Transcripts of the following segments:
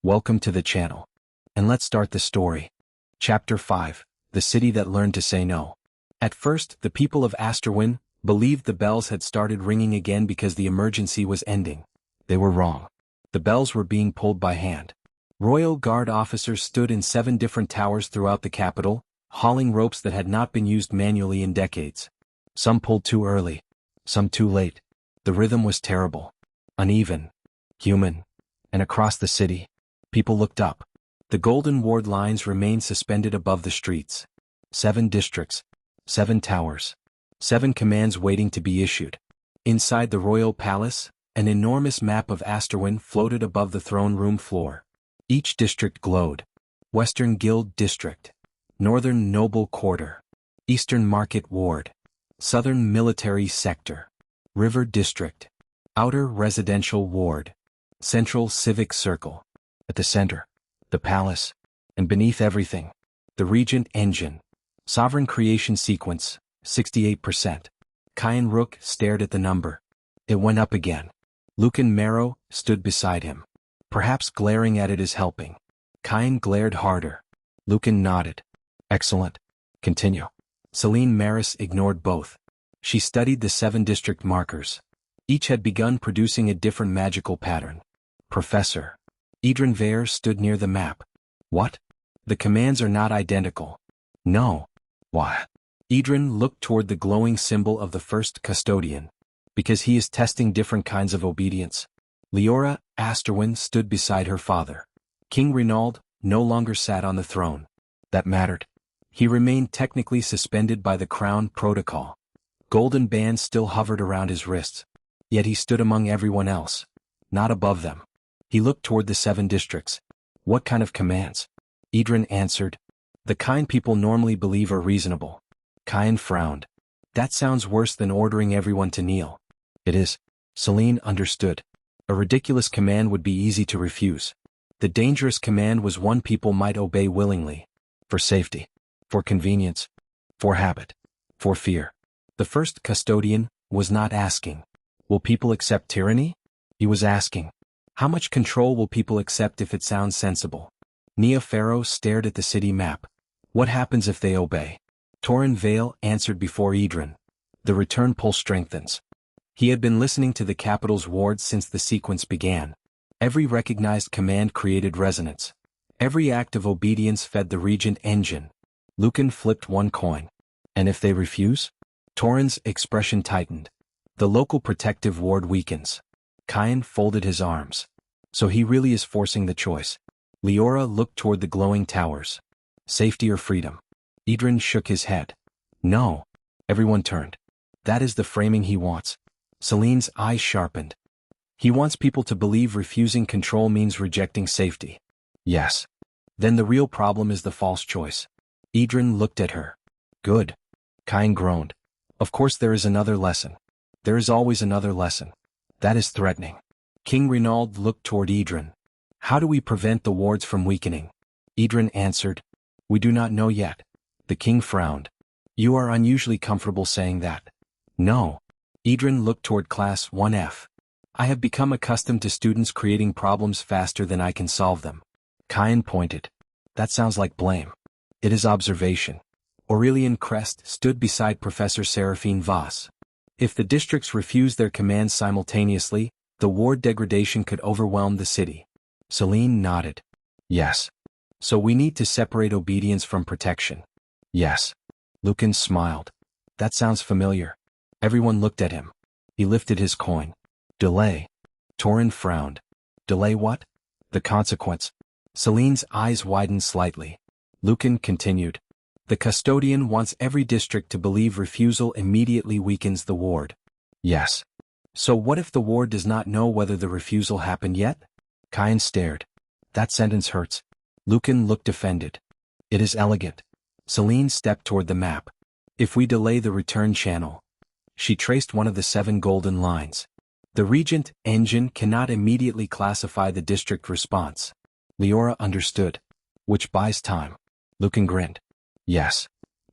Welcome to the channel. And let's start the story. Chapter 5, The City That Learned to Say No. At first, the people of Asterwyn believed the bells had started ringing again because the emergency was ending. They were wrong. The bells were being pulled by hand. Royal Guard officers stood in 7 different towers throughout the capital, hauling ropes that had not been used manually in decades. Some pulled too early, some too late. The rhythm was terrible, uneven, human, and across the city, people looked up. The golden ward lines remained suspended above the streets. 7 districts, 7 towers, 7 commands waiting to be issued. Inside the royal palace, an enormous map of Asterwyn floated above the throne room floor. Each district glowed. Western Guild District, Northern Noble Quarter, Eastern Market Ward, Southern Military Sector, River District, Outer Residential Ward, Central Civic Circle. At the center, the palace, and beneath everything, the Regent Engine. Sovereign creation sequence, 68%. Kyan Rook stared at the number. It went up again. Lucan Marrow stood beside him. Perhaps glaring at it is helping. Kyan glared harder. Lucan nodded. Excellent. Continue. Celine Maris ignored both. She studied the 7 district markers. Each had begun producing a different magical pattern. Professor Edran Vare stood near the map. What? The commands are not identical. No. Why? Edran looked toward the glowing symbol of the First Custodian. Because he is testing different kinds of obedience. Leora Asterwyn stood beside her father. King Renauld no longer sat on the throne. That mattered. He remained technically suspended by the crown protocol. Golden bands still hovered around his wrists. Yet he stood among everyone else, not above them. He looked toward the 7 districts. What kind of commands? Edran answered. The kind people normally believe are reasonable. Kyan frowned. That sounds worse than ordering everyone to kneel. It is. Celine understood. A ridiculous command would be easy to refuse. The dangerous command was one people might obey willingly. For safety. For convenience. For habit. For fear. The First Custodian was not asking, will people accept tyranny? He was asking, how much control will people accept if it sounds sensible? Nia Pharaoh stared at the city map. What happens if they obey? Torin Vale answered before Edran. The return pull strengthens. He had been listening to the capital's wards since the sequence began. Every recognized command created resonance. Every act of obedience fed the Regent Engine. Lucan flipped 1 coin. And if they refuse? Torin's expression tightened. The local protective ward weakens. Kyan folded his arms. So he really is forcing the choice. Leora looked toward the glowing towers. Safety or freedom? Edran shook his head. No. Everyone turned. That is the framing he wants. Celine's eyes sharpened. He wants people to believe refusing control means rejecting safety. Yes. Then the real problem is the false choice. Edran looked at her. Good. Kyan groaned. Of course there is another lesson. There is always another lesson. That is threatening. King Renauld looked toward Edran. How do we prevent the wards from weakening? Edran answered. We do not know yet. The king frowned. You are unusually comfortable saying that. No. Edran looked toward Class 1F. I have become accustomed to students creating problems faster than I can solve them. Kyan pointed. That sounds like blame. It is observation. Aurelian Crest stood beside Professor Seraphine Voss. If the districts refused their commands simultaneously, the ward degradation could overwhelm the city. Celine nodded. Yes. So we need to separate obedience from protection. Yes. Lucan smiled. That sounds familiar. Everyone looked at him. He lifted his coin. Delay. Torin frowned. Delay what? The consequence. Celine's eyes widened slightly. Lucan continued. The custodian wants every district to believe refusal immediately weakens the ward. Yes. So what if the ward does not know whether the refusal happened yet? Kyan stared. That sentence hurts. Lucan looked offended. It is elegant. Celine stepped toward the map. If we delay the return channel. She traced one of the 7 golden lines. The Regent Engine cannot immediately classify the district response. Leora understood. Which buys time. Lucan grinned. Yes.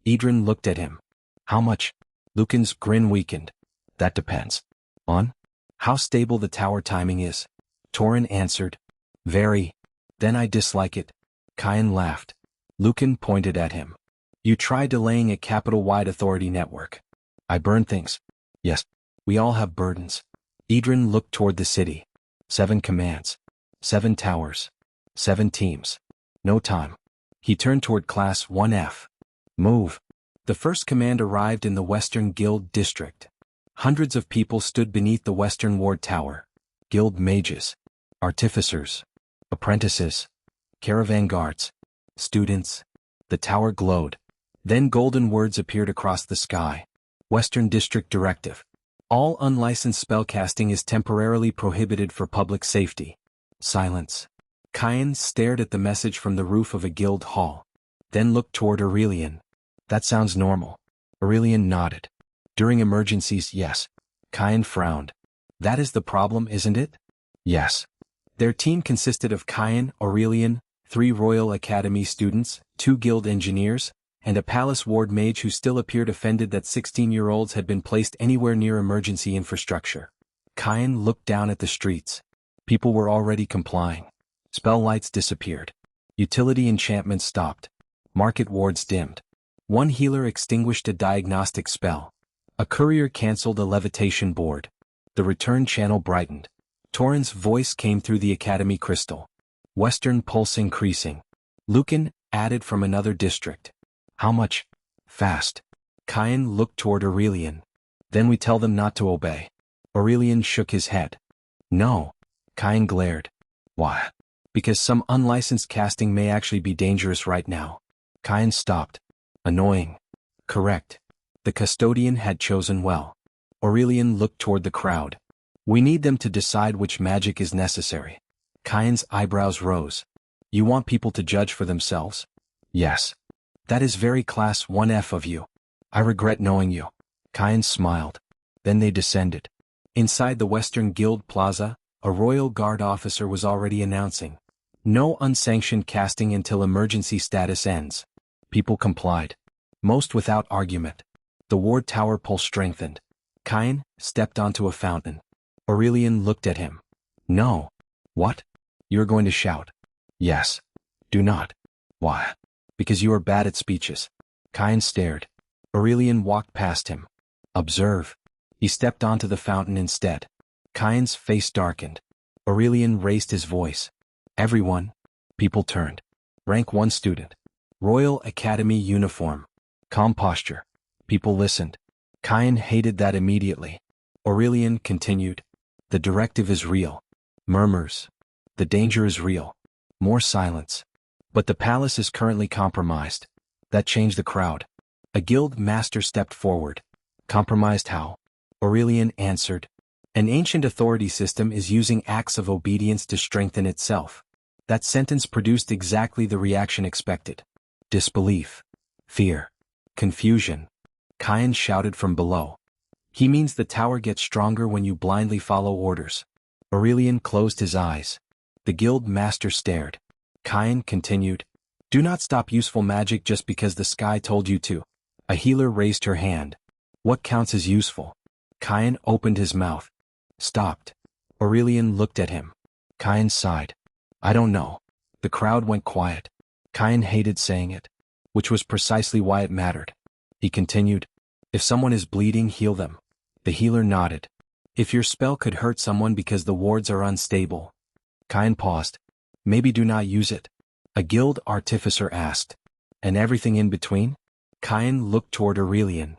Edran looked at him. How much? Lucan's grin weakened. That depends. On? How stable the tower timing is. Torin answered. Very. Then I dislike it. Kyan laughed. Lucan pointed at him. You tried delaying a capital-wide authority network. I burn things. Yes, we all have burdens. Edran looked toward the city. 7 commands. 7 towers. 7 teams. No time. He turned toward Class 1F. Move. The first command arrived in the Western Guild District. Hundreds of people stood beneath the Western Ward Tower. Guild mages. Artificers. Apprentices. Caravan guards. Students. The tower glowed. Then golden words appeared across the sky. Western District Directive. All unlicensed spellcasting is temporarily prohibited for public safety. Silence. Kyan stared at the message from the roof of a guild hall. Then looked toward Aurelian. That sounds normal. Aurelian nodded. During emergencies, yes. Kyan frowned. That is the problem, isn't it? Yes. Their team consisted of Kyan, Aurelian, 3 Royal Academy students, 2 guild engineers, and a palace ward mage who still appeared offended that 16-year-olds had been placed anywhere near emergency infrastructure. Kyan looked down at the streets. People were already complying. Spell lights disappeared. Utility enchantments stopped. Market wards dimmed. One healer extinguished a diagnostic spell. A courier canceled a levitation board. The return channel brightened. Torrens' voice came through the academy crystal. Western pulse increasing. Lucan added from another district. How much? Fast. Kyan looked toward Aurelian. Then we tell them not to obey. Aurelian shook his head. No. Kyan glared. Why? Because some unlicensed casting may actually be dangerous right now. Kyan stopped. Annoying. Correct. The custodian had chosen well. Aurelian looked toward the crowd. We need them to decide which magic is necessary. Kyan's eyebrows rose. You want people to judge for themselves? Yes. That is very Class 1F of you. I regret knowing you. Kyan smiled. Then they descended. Inside the Western Guild Plaza, a Royal Guard officer was already announcing. No unsanctioned casting until emergency status ends. People complied. Most without argument. The ward tower pulse strengthened. Kyan stepped onto a fountain. Aurelian looked at him. No. What? You're going to shout. Yes. Do not. Why? Because you are bad at speeches. Kyan stared. Aurelian walked past him. Observe. He stepped onto the fountain instead. Kyan's face darkened. Aurelian raised his voice. Everyone. People turned. Rank 1 student. Royal Academy uniform. Calm posture. People listened. Kyan hated that immediately. Aurelian continued. The directive is real. Murmurs. The danger is real. More silence. But the palace is currently compromised. That changed the crowd. A guild master stepped forward. Compromised how? Aurelian answered. An ancient authority system is using acts of obedience to strengthen itself. That sentence produced exactly the reaction expected. Disbelief. Fear. Confusion. Kyan shouted from below. He means the tower gets stronger when you blindly follow orders. Aurelian closed his eyes. The guild master stared. Kyan continued. Do not stop useful magic just because the sky told you to. A healer raised her hand. What counts as useful? Kyan opened his mouth. Stopped. Aurelian looked at him. Kyan sighed. I don't know. The crowd went quiet. Kyan hated saying it. Which was precisely why it mattered. He continued. If someone is bleeding, heal them. The healer nodded. If your spell could hurt someone because the wards are unstable. Kyan paused. Maybe do not use it. A guild artificer asked. And everything in between? Kyan looked toward Aurelian.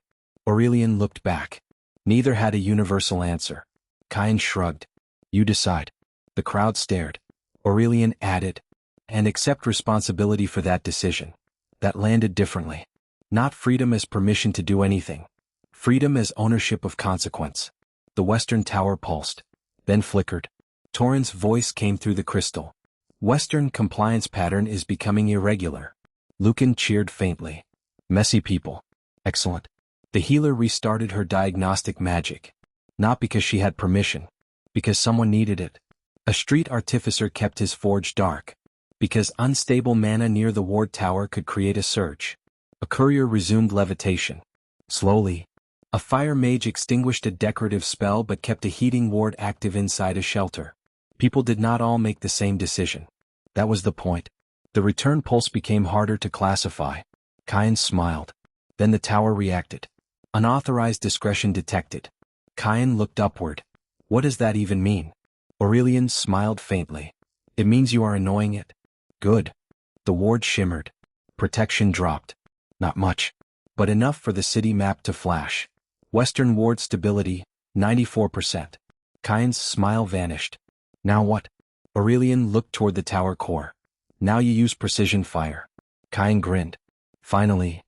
Aurelian looked back. Neither had a universal answer. Kyan shrugged. You decide. The crowd stared. Aurelian added. And accept responsibility for that decision. That landed differently. Not freedom as permission to do anything. Freedom as ownership of consequence. The Western Tower pulsed. Then flickered. Torrens' voice came through the crystal. Western compliance pattern is becoming irregular. Lucan cheered faintly. Messy people. Excellent. The healer restarted her diagnostic magic. Not because she had permission. Because someone needed it. A street artificer kept his forge dark. Because unstable mana near the ward tower could create a surge. A courier resumed levitation. Slowly. A fire mage extinguished a decorative spell but kept a heating ward active inside a shelter. People did not all make the same decision. That was the point. The return pulse became harder to classify. Kyan smiled. Then the tower reacted. Unauthorized discretion detected. Kyan looked upward. What does that even mean? Aurelian smiled faintly. It means you are annoying it. Good. The ward shimmered. Protection dropped. Not much. But enough for the city map to flash. Western ward stability, 94%. Kyan's smile vanished. Now what? Aurelian looked toward the tower core. Now you use precision fire. Kyan grinned. Finally.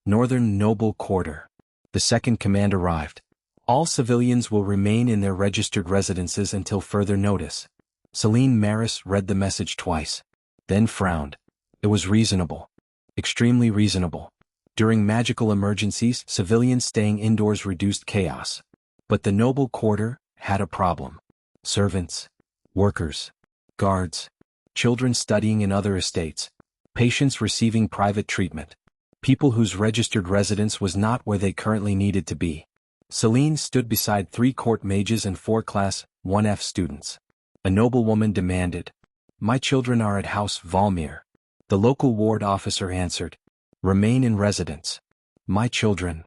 Northern Noble Quarter. The second command arrived. All civilians will remain in their registered residences until further notice. Celine Maris read the message twice. Then frowned. It was reasonable. Extremely reasonable. During magical emergencies, civilians staying indoors reduced chaos. But the Noble Quarter had a problem. Servants, workers, guards, children studying in other estates, patients receiving private treatment, people whose registered residence was not where they currently needed to be. Celine stood beside 3 court mages and 4 Class 1F students. A noblewoman demanded, "My children are at House Valmir." The local ward officer answered, "Remain in residence." "My children."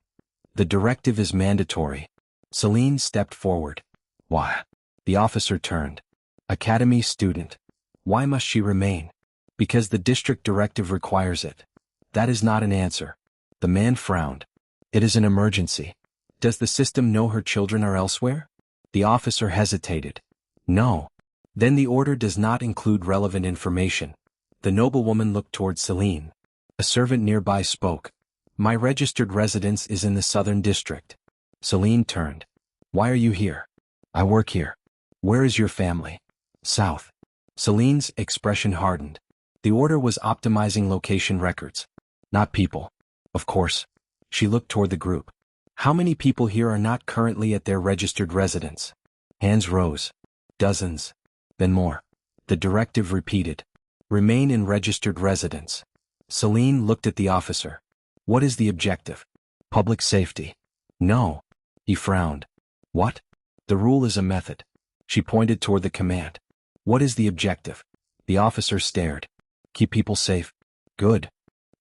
The directive is mandatory. Celine stepped forward. "Why?" The officer turned. "Academy student. Why must she remain?" "Because the district directive requires it." "That is not an answer." The man frowned. "It is an emergency." "Does the system know her children are elsewhere?" The officer hesitated. "No." "Then the order does not include relevant information." The noblewoman looked toward Celine. A servant nearby spoke. "My registered residence is in the southern district." Celine turned. "Why are you here?" "I work here." "Where is your family?" "South." Celine's expression hardened. The order was optimizing location records, not people. Of course. She looked toward the group. "How many people here are not currently at their registered residence?" Hands rose. "Dozens." "Then more." The directive repeated. "Remain in registered residence." Celine looked at the officer. "What is the objective?" "Public safety." "No." He frowned. "What?" "The rule is a method." She pointed toward the command. "What is the objective?" The officer stared. "Keep people safe." "Good."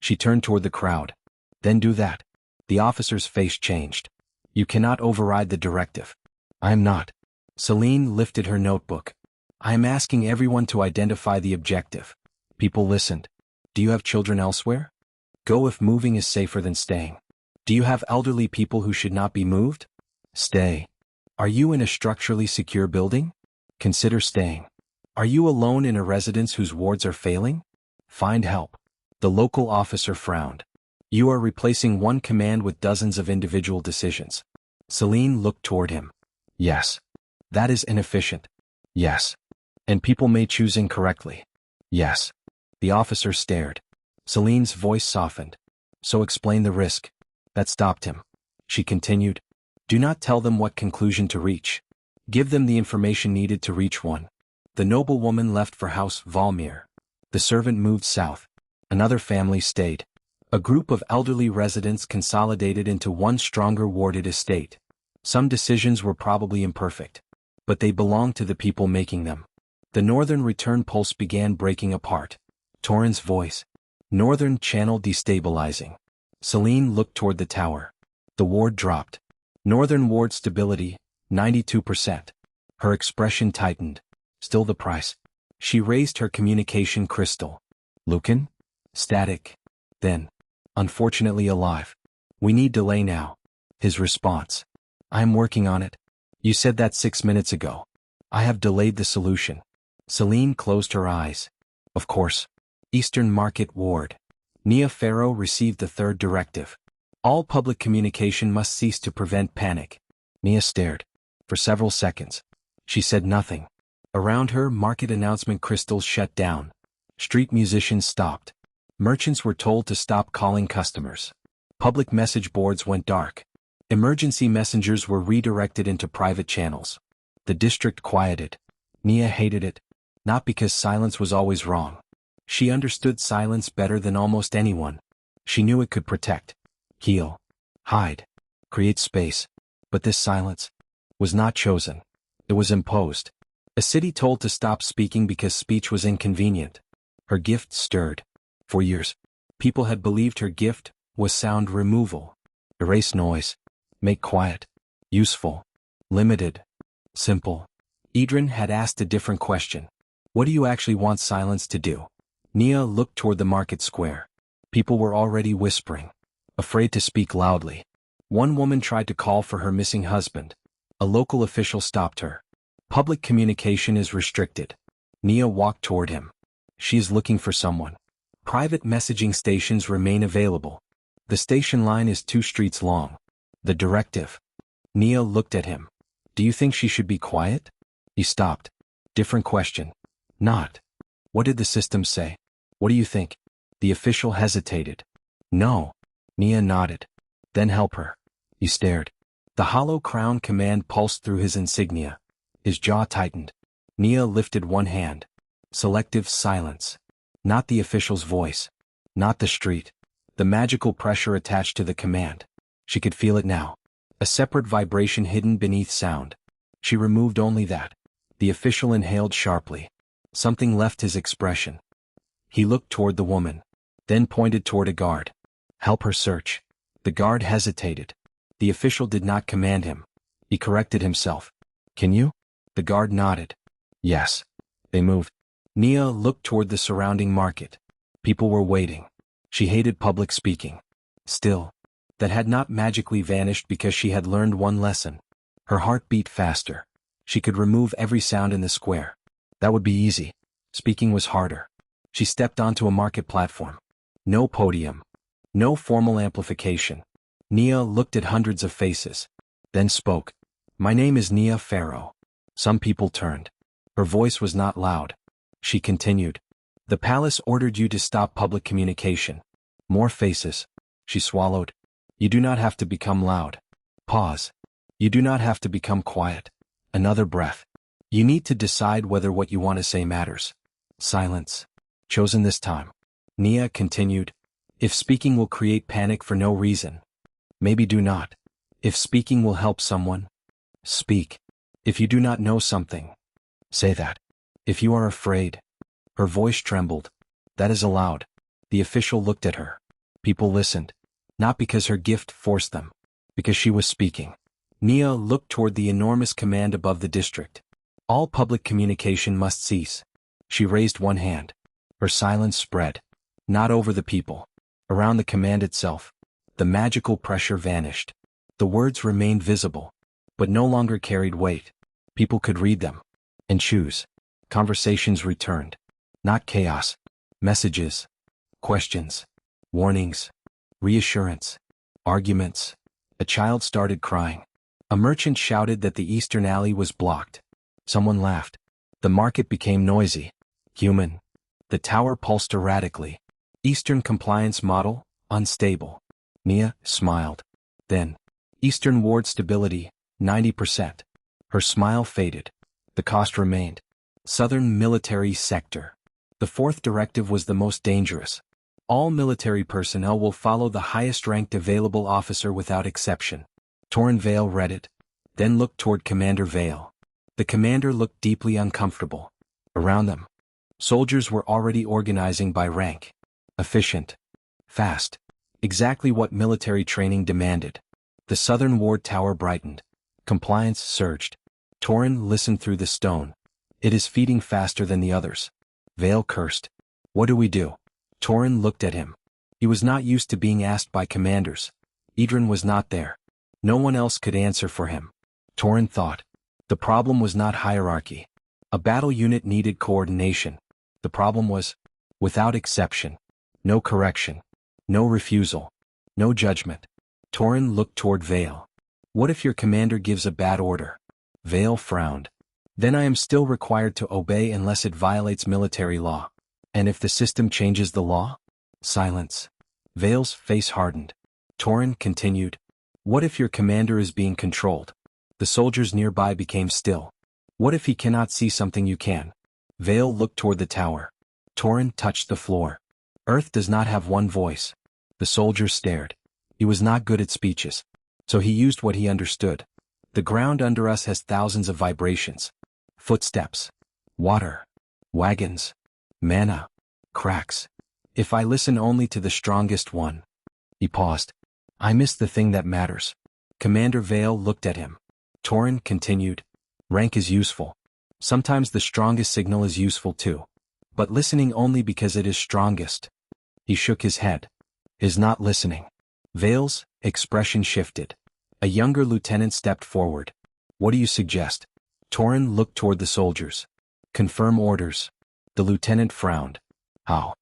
She turned toward the crowd. "Then do that." The officer's face changed. "You cannot override the directive." "I am not." Celine lifted her notebook. "I am asking everyone to identify the objective." People listened. "Do you have children elsewhere?" "Go if moving is safer than staying." "Do you have elderly people who should not be moved?" "Stay." "Are you in a structurally secure building?" "Consider staying." "Are you alone in a residence whose wards are failing?" "Find help." The local officer frowned. "You are replacing one command with dozens of individual decisions." Celine looked toward him. "Yes." "That is inefficient." "Yes." "And people may choose incorrectly." "Yes." The officer stared. Celine's voice softened. "So explain the risk." That stopped him. She continued. "Do not tell them what conclusion to reach. Give them the information needed to reach one." The noblewoman left for House Valmir. The servant moved south. Another family stayed. A group of elderly residents consolidated into one stronger warded estate. Some decisions were probably imperfect, but they belonged to the people making them. The northern return pulse began breaking apart. Torrent's voice. Northern channel destabilizing. Celine looked toward the tower. The ward dropped. Northern ward stability, 92%. Her expression tightened. Still the price. She raised her communication crystal. "Lucan?" "Static." Then, "Unfortunately alive. We need delay now." His response. "I am working on it." "You said that 6 minutes ago." "I have delayed the solution." Celine closed her eyes. "Of course." Eastern Market Ward. Nia Farrow received the third directive. All public communication must cease to prevent panic. Nia stared. For several seconds. She said nothing. Around her, market announcement crystals shut down. Street musicians stopped. Merchants were told to stop calling customers. Public message boards went dark. Emergency messengers were redirected into private channels. The district quieted. Nia hated it. Not because silence was always wrong. She understood silence better than almost anyone. She knew it could protect, heal, hide, create space. But this silence was not chosen. It was imposed. A city told to stop speaking because speech was inconvenient. Her gift stirred. For years, people had believed her gift was sound removal. Erase noise. Make quiet. Useful. Limited. Simple. Edran had asked a different question. What do you actually want silence to do? Nia looked toward the market square. People were already whispering, afraid to speak loudly. One woman tried to call for her missing husband. A local official stopped her. Public communication is restricted. Nia walked toward him. She is looking for someone. Private messaging stations remain available. The station line is 2 streets long. The directive. Nia looked at him. Do you think she should be quiet? He stopped. Different question. Not. What did the system say? What do you think? The official hesitated. No. Nia nodded. Then help her. He stared. The hollow crown command pulsed through his insignia. His jaw tightened. Nia lifted one hand. Selective silence. Not the official's voice. Not the street. The magical pressure attached to the command. She could feel it now. A separate vibration hidden beneath sound. She removed only that. The official inhaled sharply. Something left his expression. He looked toward the woman. Then pointed toward a guard. Help her search. The guard hesitated. The official did not command him. He corrected himself. Can you? The guard nodded. Yes. They moved. Nia looked toward the surrounding market. People were waiting. She hated public speaking. Still, that had not magically vanished because she had learned one lesson. Her heart beat faster. She could remove every sound in the square. That would be easy. Speaking was harder. She stepped onto a market platform. No podium. No formal amplification. Nia looked at hundreds of faces. Then spoke. My name is Nia Pharaoh. Some people turned. Her voice was not loud. She continued. The palace ordered you to stop public communication. More faces. She swallowed. You do not have to become loud. Pause. You do not have to become quiet. Another breath. You need to decide whether what you want to say matters. Silence. Chosen this time. Nia continued. If speaking will create panic for no reason, maybe do not. If speaking will help someone, speak. If you do not know something, say that. If you are afraid. Her voice trembled. That is allowed. The official looked at her. People listened. Not because her gift forced them. Because she was speaking. Nia looked toward the enormous command above the district. All public communication must cease. She raised one hand. Her silence spread. Not over the people. Around the command itself. The magical pressure vanished. The words remained visible, but no longer carried weight. People could read them. And choose. Conversations returned. Not chaos. Messages. Questions. Warnings. Reassurance. Arguments. A child started crying. A merchant shouted that the eastern alley was blocked. Someone laughed. The market became noisy. Human. The tower pulsed erratically. Eastern compliance model, unstable. Nia smiled. Then, Eastern ward stability, 90%. Her smile faded. The cost remained. Southern military sector. The 4th directive was the most dangerous. All military personnel will follow the highest-ranked available officer without exception. Torrin Vale read it, then looked toward Commander Vale. The commander looked deeply uncomfortable. Around them, soldiers were already organizing by rank. Efficient. Fast. Exactly what military training demanded. The southern ward tower brightened. Compliance surged. Torrin listened through the stone. It is feeding faster than the others. Vale cursed. What do we do? Torrin looked at him. He was not used to being asked by commanders. Edran was not there. No one else could answer for him. Torrin thought. The problem was not hierarchy. A battle unit needed coordination. The problem was, without exception, no correction, no refusal, no judgment. Torrin looked toward Vale. What if your commander gives a bad order? Vale frowned. Then I am still required to obey unless it violates military law. And if the system changes the law? Silence. Vale's face hardened. Torrin continued. What if your commander is being controlled? The soldiers nearby became still. What if he cannot see something you can? Vale looked toward the tower. Torrin touched the floor. Earth does not have one voice. The soldier stared. He was not good at speeches. So he used what he understood. The ground under us has thousands of vibrations. Footsteps. Water. Wagons. Mana. Cracks. If I listen only to the strongest one. He paused. I miss the thing that matters. Commander Vale looked at him. Torin continued. Rank is useful. Sometimes the strongest signal is useful too. But listening only because it is strongest. He shook his head. Is not listening. Vale's expression shifted. A younger lieutenant stepped forward. What do you suggest? Torin looked toward the soldiers. Confirm orders. The lieutenant frowned. How?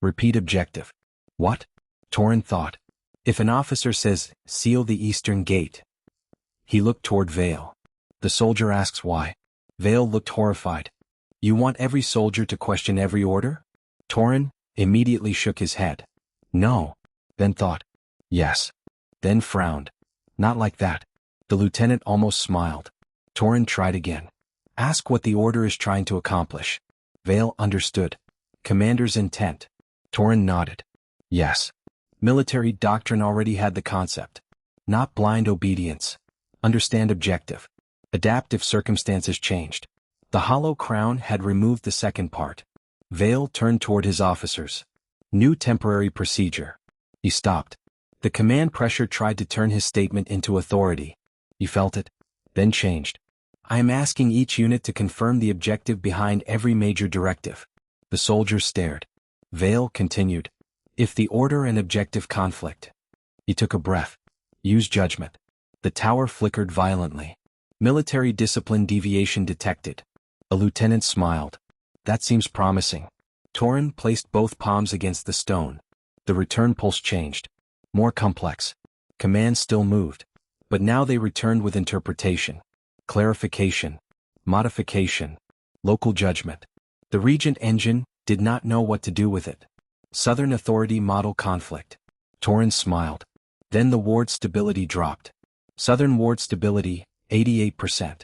Repeat objective. What? Torin thought. If an officer says, seal the eastern gate. He looked toward Vale. The soldier asks why. Vale looked horrified. You want every soldier to question every order? Torin immediately shook his head. No. Then thought. Yes. Then frowned. Not like that. The lieutenant almost smiled. Torin tried again. Ask what the order is trying to accomplish. Vale understood. Commander's intent. Torin nodded. Yes. Military doctrine already had the concept. Not blind obedience. Understand objective. Adapt if circumstances changed. The hollow crown had removed the second part. Vale turned toward his officers. New temporary procedure. He stopped. The command pressure tried to turn his statement into authority. He felt it, then changed. I am asking each unit to confirm the objective behind every major directive. The soldiers stared. Vale continued. If the order and objective conflict. He took a breath. Use judgment. The tower flickered violently. Military discipline deviation detected. A lieutenant smiled. That seems promising. Torin placed both palms against the stone. The return pulse changed. More complex. Commands still moved. But now they returned with interpretation. Clarification. Modification. Local judgment. The Regent Engine did not know what to do with it. Southern Authority model conflict. Torin smiled. Then the ward stability dropped. Southern ward stability, 88%.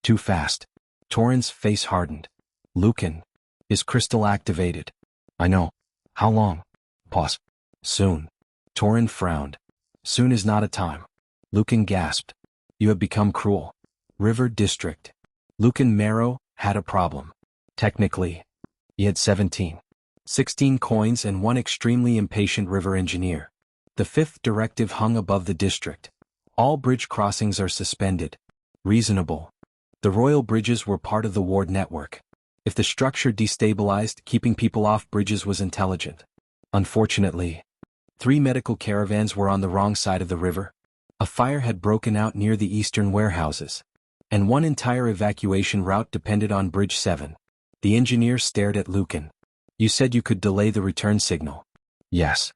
Too fast. Torin's face hardened. Lucan. Is crystal activated? I know. How long? Pause. Soon. Torin frowned. Soon is not a time. Lucan gasped. You have become cruel. River District. Lucan Marrow had a problem. Technically. He had 16 coins and one extremely impatient river engineer. The fifth directive hung above the district. All bridge crossings are suspended. Reasonable. The royal bridges were part of the ward network. If the structure destabilized, keeping people off bridges was intelligent. Unfortunately, 3 medical caravans were on the wrong side of the river. A fire had broken out near the eastern warehouses. And one entire evacuation route depended on Bridge 7. The engineer stared at Lucan. You said you could delay the return signal. Yes.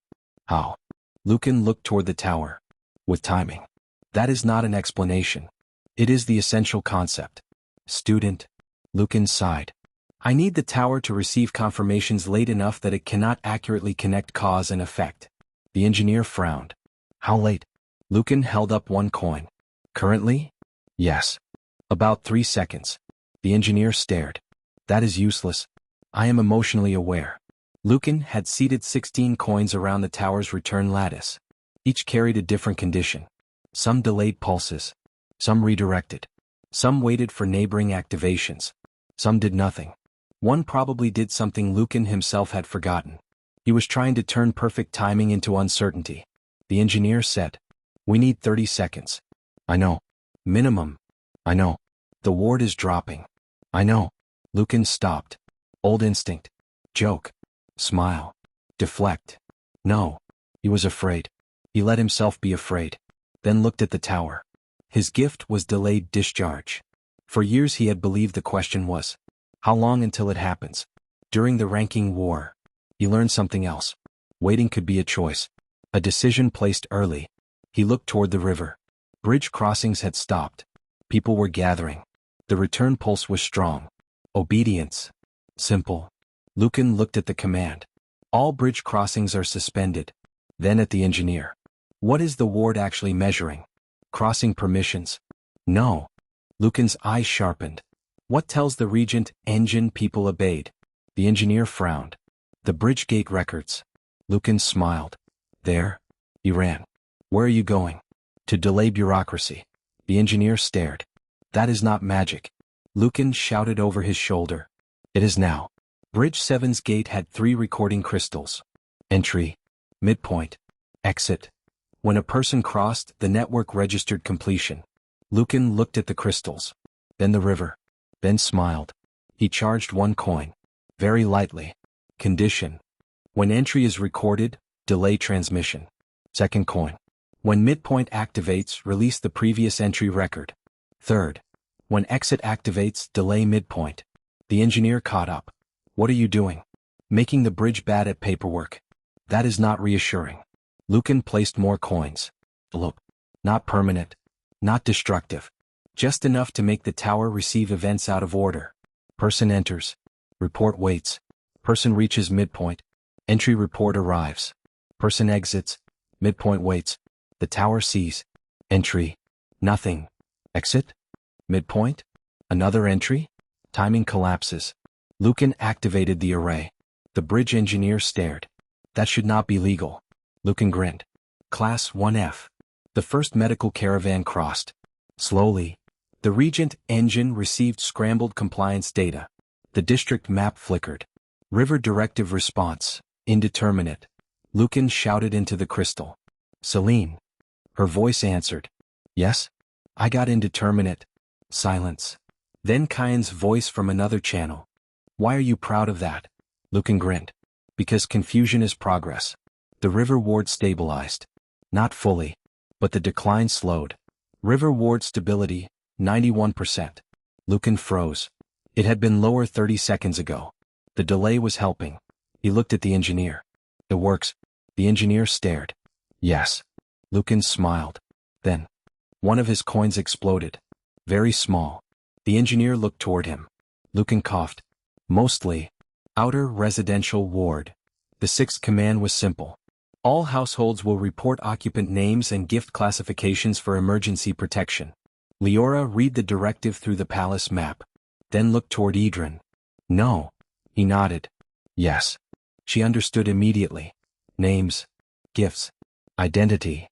How? Lucan looked toward the tower. With timing. That is not an explanation. It is the essential concept. Student. Lucan sighed. I need the tower to receive confirmations late enough that it cannot accurately connect cause and effect. The engineer frowned. How late? Lucan held up one coin. Currently? Yes. About 3 seconds. The engineer stared. That is useless. I am emotionally aware. Lucan had seated 16 coins around the tower's return lattice. Each carried a different condition. Some delayed pulses. Some redirected. Some waited for neighboring activations. Some did nothing. One probably did something Lucan himself had forgotten. He was trying to turn perfect timing into uncertainty. The engineer said, We need 30 seconds. I know. Minimum. I know. The ward is dropping. I know. Lucan stopped. Old instinct. Joke. Smile. Deflect. No. He was afraid. He let himself be afraid. Then looked at the tower. His gift was delayed discharge. For years he had believed the question was, how long until it happens? During the ranking war. He learned something else. Waiting could be a choice. A decision placed early. He looked toward the river. Bridge crossings had stopped. People were gathering. The return pulse was strong. Obedience. Simple. Lucan looked at the command. All bridge crossings are suspended. Then at the engineer. What is the ward actually measuring? Crossing permissions? No. Lucan's eyes sharpened. What tells the Regent Engine people obeyed? The engineer frowned. The bridge gate records. Lucan smiled. There. He ran. Where are you going? To delay bureaucracy. The engineer stared. That is not magic. Lucan shouted over his shoulder. It is now. Bridge 7's gate had 3 recording crystals. Entry, midpoint, exit. When a person crossed, the network registered completion. Lucan looked at the crystals. Then the river. Then smiled. He charged 1 coin. Very lightly. Condition. When entry is recorded, delay transmission. Second coin. When midpoint activates, release the previous entry record. Third. When exit activates, delay midpoint. The engineer caught up. What are you doing? Making the bridge bad at paperwork. That is not reassuring. Lucan placed more coins. Look. Not permanent. Not destructive. Just enough to make the tower receive events out of order. Person enters. Report waits. Person reaches midpoint. Entry report arrives. Person exits. Midpoint waits. The tower sees. Entry. Nothing. Exit. Midpoint. Another entry. Timing collapses. Lucan activated the array. The bridge engineer stared. That should not be legal. Lucan grinned. Class 1F. The first medical caravan crossed. Slowly. The Regent Engine received scrambled compliance data. The district map flickered. River directive response. Indeterminate. Lucan shouted into the crystal. Celine. Her voice answered. Yes? I got indeterminate. Silence. Then Kyan's voice from another channel. Why are you proud of that? Lucan grinned. Because confusion is progress. The river ward stabilized. Not fully. But the decline slowed. River ward stability, 91%. Lucan froze. It had been lower 30 seconds ago. The delay was helping. He looked at the engineer. It works. The engineer stared. Yes. Lucan smiled. Then. One of his coins exploded. Very small. The engineer looked toward him. Lucan coughed. Mostly. Outer residential ward. The 6th command was simple. All households will report occupant names and gift classifications for emergency protection. Leora read the directive through the palace map. Then looked toward Edran. No. He nodded. Yes. She understood immediately. Names. Gifts. Identity.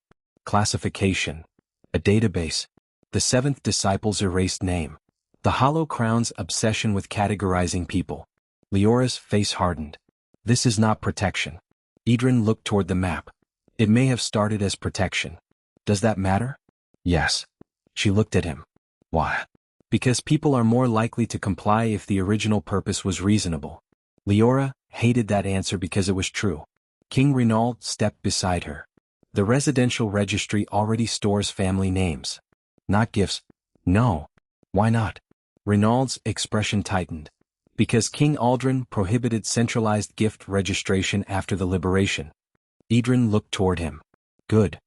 Classification. A database. The 7th disciple's erased name. The Hollow Crown's obsession with categorizing people. Leora's face hardened. This is not protection. Edran looked toward the map. It may have started as protection. Does that matter? Yes. She looked at him. Why? Because people are more likely to comply if the original purpose was reasonable. Leora hated that answer because it was true. King Renaud stepped beside her. The residential registry already stores family names. Not gifts. No. Why not? Renaud's expression tightened. Because King Aldrin prohibited centralized gift registration after the liberation. Edran looked toward him. Good.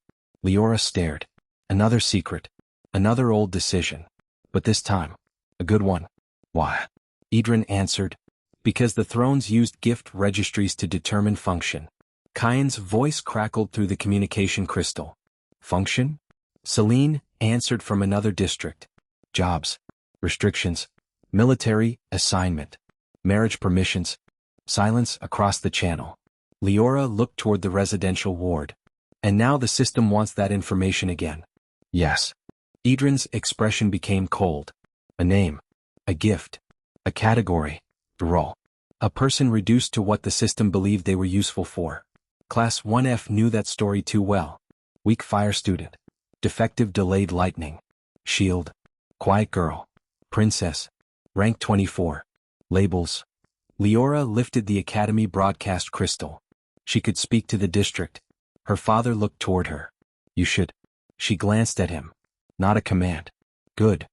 Leora stared. Another secret. Another old decision. But this time. A good one. Why? Edran answered. Because the thrones used gift registries to determine function. Kyan's voice crackled through the communication crystal. Function? Celine answered from another district. Jobs. Restrictions. Military assignment. Marriage permissions. Silence across the channel. Leora looked toward the residential ward. And now the system wants that information again. Yes. Edran's expression became cold. A name. A gift. A category. Role. A person reduced to what the system believed they were useful for. Class 1F knew that story too well. Weak fire student. Defective delayed lightning. Shield. Quiet girl. Princess. Rank 24. Labels. Leora lifted the academy broadcast crystal. She could speak to the district. Her father looked toward her. You should. She glanced at him. Not a command. Good.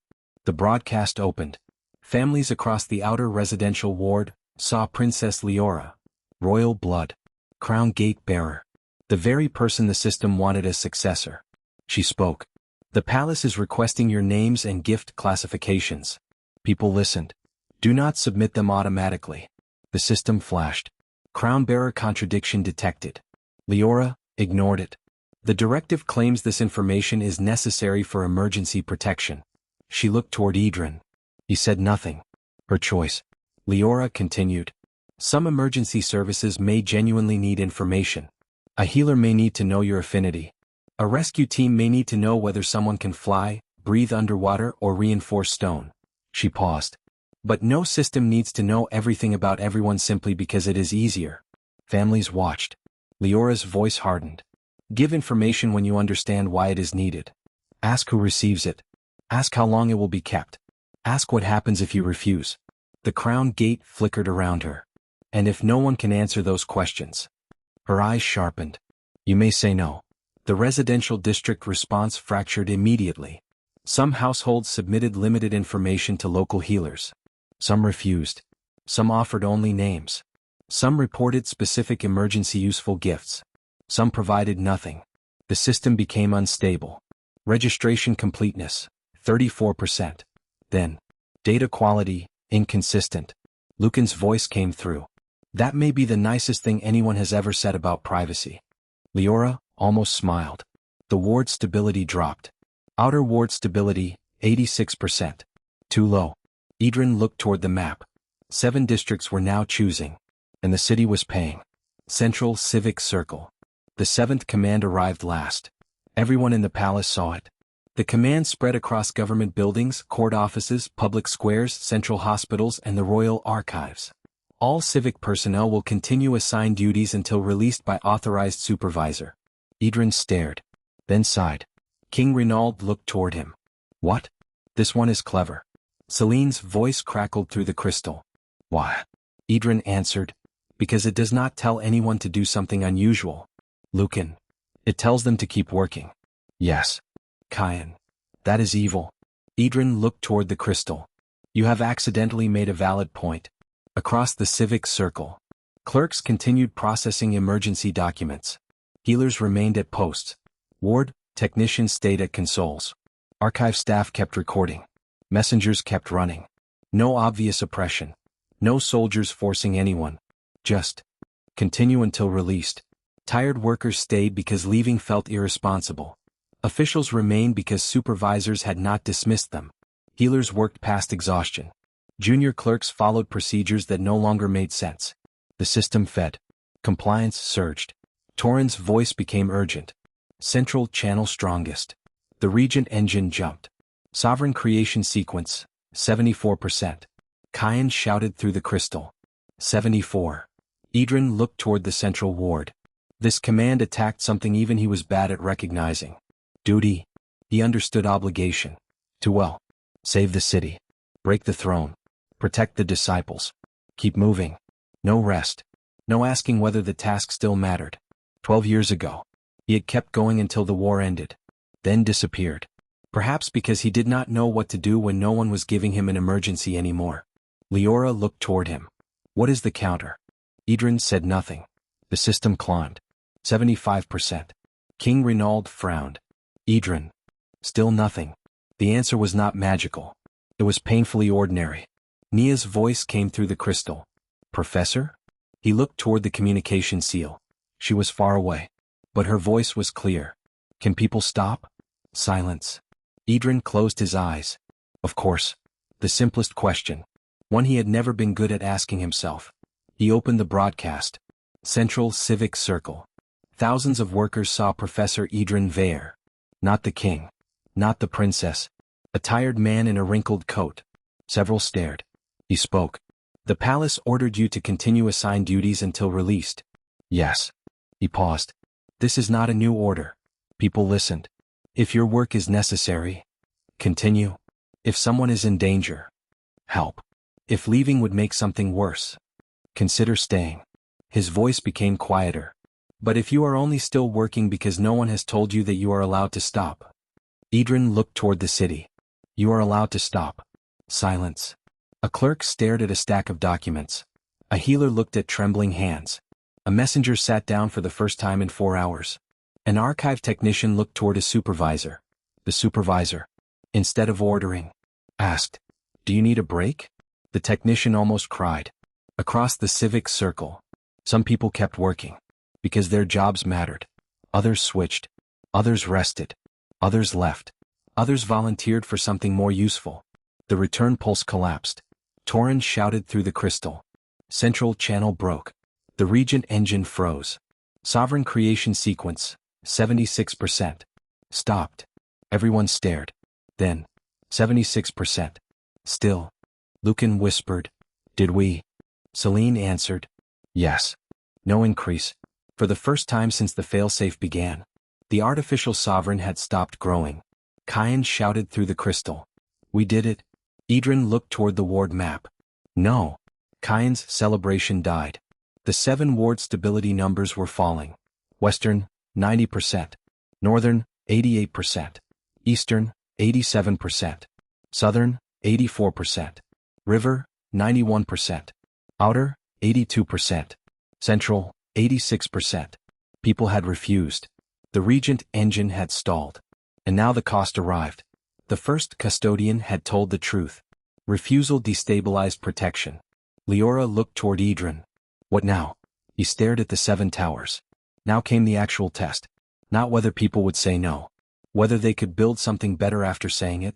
The broadcast opened. Families across the outer residential ward saw Princess Leora. Royal blood. Crown gate bearer. The very person the system wanted as successor. She spoke. The palace is requesting your names and gift classifications. People listened. Do not submit them automatically. The system flashed. Crown bearer contradiction detected. Leora ignored it. The directive claims this information is necessary for emergency protection. She looked toward Edran. He said nothing. Her choice. Leora continued. Some emergency services may genuinely need information. A healer may need to know your affinity. A rescue team may need to know whether someone can fly, breathe underwater, or reinforce stone. She paused. But no system needs to know everything about everyone simply because it is easier. Families watched. Leora's voice hardened. Give information when you understand why it is needed. Ask who receives it. Ask how long it will be kept. Ask what happens if you refuse. The crown gate flickered around her. And if no one can answer those questions? Her eyes sharpened. You may say no. The residential district response fractured immediately. Some households submitted limited information to local healers. Some refused. Some offered only names. Some reported specific emergency useful gifts. Some provided nothing. The system became unstable. Registration completeness, 34%. Then, data quality, inconsistent. Lucan's voice came through. That may be the nicest thing anyone has ever said about privacy. Leora almost smiled. The ward stability dropped. Outer ward stability, 86%. Too low. Edran looked toward the map. 7 districts were now choosing. And the city was paying. Central Civic Circle. The 7th command arrived last. Everyone in the palace saw it. The command spread across government buildings, court offices, public squares, central hospitals, and the royal archives. All civic personnel will continue assigned duties until released by authorized supervisor. Edran stared. Then sighed. King Renaud looked toward him. What? This one is clever. Celine's voice crackled through the crystal. Why? Edran answered. Because it does not tell anyone to do something unusual. Lucan. It tells them to keep working. Yes. Kyan. That is evil. Edran looked toward the crystal. You have accidentally made a valid point. Across the civic circle. Clerks continued processing emergency documents. Healers remained at posts. Ward technicians stayed at consoles. Archive staff kept recording. Messengers kept running. No obvious oppression. No soldiers forcing anyone. Just continue until released. Tired workers stayed because leaving felt irresponsible. Officials remained because supervisors had not dismissed them. Healers worked past exhaustion. Junior clerks followed procedures that no longer made sense. The system fed. Compliance surged. Torrens' voice became urgent. Central channel strongest. The Regent Engine jumped. Sovereign creation sequence, 74%. Kyan shouted through the crystal. 74. Edran looked toward the central ward. This command attacked something even he was bad at recognizing. Duty. He understood obligation. Too well. Save the city. Break the throne. Protect the disciples. Keep moving. No rest. No asking whether the task still mattered. 12 years ago. He had kept going until the war ended. Then disappeared. Perhaps because he did not know what to do when no one was giving him an emergency anymore. Leora looked toward him. What is the counter? Edran said nothing. The system climbed. 75%. King Renaud frowned. Edran. Still nothing. The answer was not magical. It was painfully ordinary. Nia's voice came through the crystal. Professor? He looked toward the communication seal. She was far away. But her voice was clear. Can people stop? Silence. Edran closed his eyes. Of course. The simplest question. One he had never been good at asking himself. He opened the broadcast. Central Civic Circle. Thousands of workers saw Professor Edran Veer. Not the king. Not the princess. A tired man in a wrinkled coat. Several stared. He spoke. The palace ordered you to continue assigned duties until released. Yes. He paused. This is not a new order. People listened. If your work is necessary, continue. If someone is in danger, help. If leaving would make something worse, consider staying. His voice became quieter. But if you are only still working because no one has told you that you are allowed to stop. Edran looked toward the city. You are allowed to stop. Silence. A clerk stared at a stack of documents. A healer looked at trembling hands. A messenger sat down for the first time in 4 hours. An archive technician looked toward a supervisor. The supervisor, instead of ordering, asked, Do you need a break? The technician almost cried. Across the civic circle, some people kept working. Because their jobs mattered. Others switched. Others rested. Others left. Others volunteered for something more useful. The return pulse collapsed. Torrens shouted through the crystal. Central channel broke. The Regent Engine froze. Sovereign creation sequence, 76%. Stopped. Everyone stared. Then, 76%. Still. Lucan whispered. Did we? Celine answered. Yes. No increase. For the first time since the failsafe began. The artificial sovereign had stopped growing. Kyan shouted through the crystal. We did it. Edran looked toward the ward map. No. Kyan's celebration died. The 7 ward stability numbers were falling. Western, 90%. Northern, 88%. Eastern, 87%. Southern, 84%. River, 91%. Outer, 82%. Central, 86%. People had refused. The Regent Engine had stalled. And now the cost arrived. The First Custodian had told the truth. Refusal destabilized protection. Leora looked toward Edran. What now? He stared at the 7 towers. Now came the actual test. Not whether people would say no. Whether they could build something better after saying it.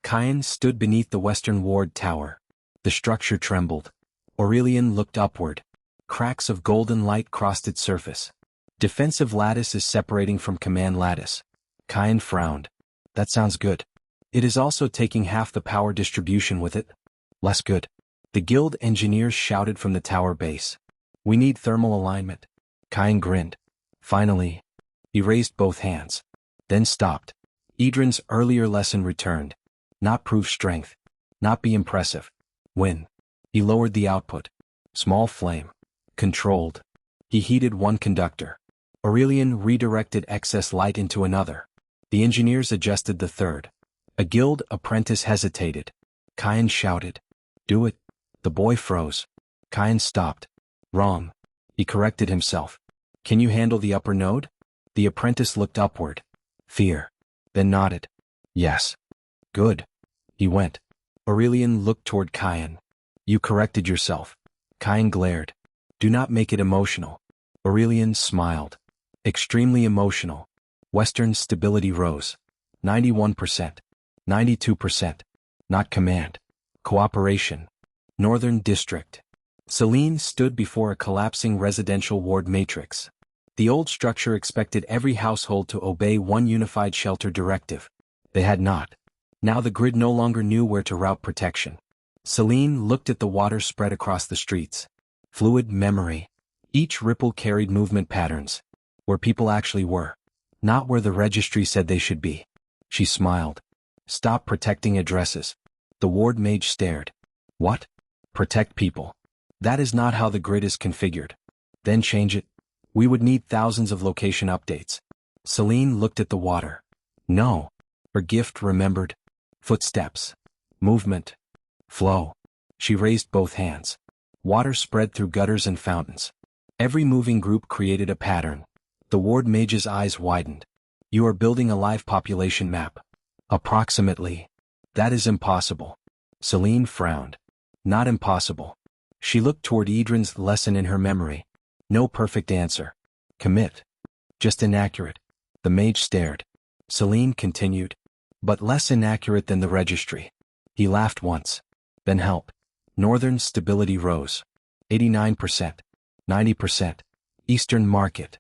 Kyan stood beneath the western ward tower. The structure trembled. Aurelian looked upward. Cracks of golden light crossed its surface. Defensive lattice is separating from command lattice. Kyan frowned. That sounds good. It is also taking half the power distribution with it. Less good. The guild engineers shouted from the tower base. We need thermal alignment. Kyan grinned. Finally. He raised both hands. Then stopped. Edran's earlier lesson returned. Not prove strength. Not be impressive. Win. He lowered the output. Small flame. Controlled. He heated one conductor. Aurelian redirected excess light into another. The engineers adjusted the third. A guild apprentice hesitated. Kyan shouted. Do it. The boy froze. Kyan stopped. Wrong. He corrected himself. Can you handle the upper node? The apprentice looked upward. Fear. Then nodded. Yes. Good. He went. Aurelian looked toward Kyan. You corrected yourself. Kyan glared. Do not make it emotional. Aurelian smiled. Extremely emotional. Western stability rose. 91%. 92%. Not command. Cooperation. Northern District. Celine stood before a collapsing residential ward matrix. The old structure expected every household to obey one unified shelter directive. They had not. Now the grid no longer knew where to route protection. Celine looked at the water spread across the streets. Fluid memory. Each ripple carried movement patterns. Where people actually were. Not where the registry said they should be. She smiled. Stop protecting addresses. The ward mage stared. What? Protect people. That is not how the grid is configured. Then change it. We would need thousands of location updates. Celine looked at the water. No. Her gift remembered. Footsteps. Movement. Flow. She raised both hands. Water spread through gutters and fountains. Every moving group created a pattern. The ward mage's eyes widened. You are building a live population map. Approximately. That is impossible. Celine frowned. Not impossible. She looked toward Edran's lesson in her memory. No perfect answer. Commit. Just inaccurate. The mage stared. Celine continued. But less inaccurate than the registry. He laughed once. Then help. Northern stability rose. 89%. 90%. Eastern market.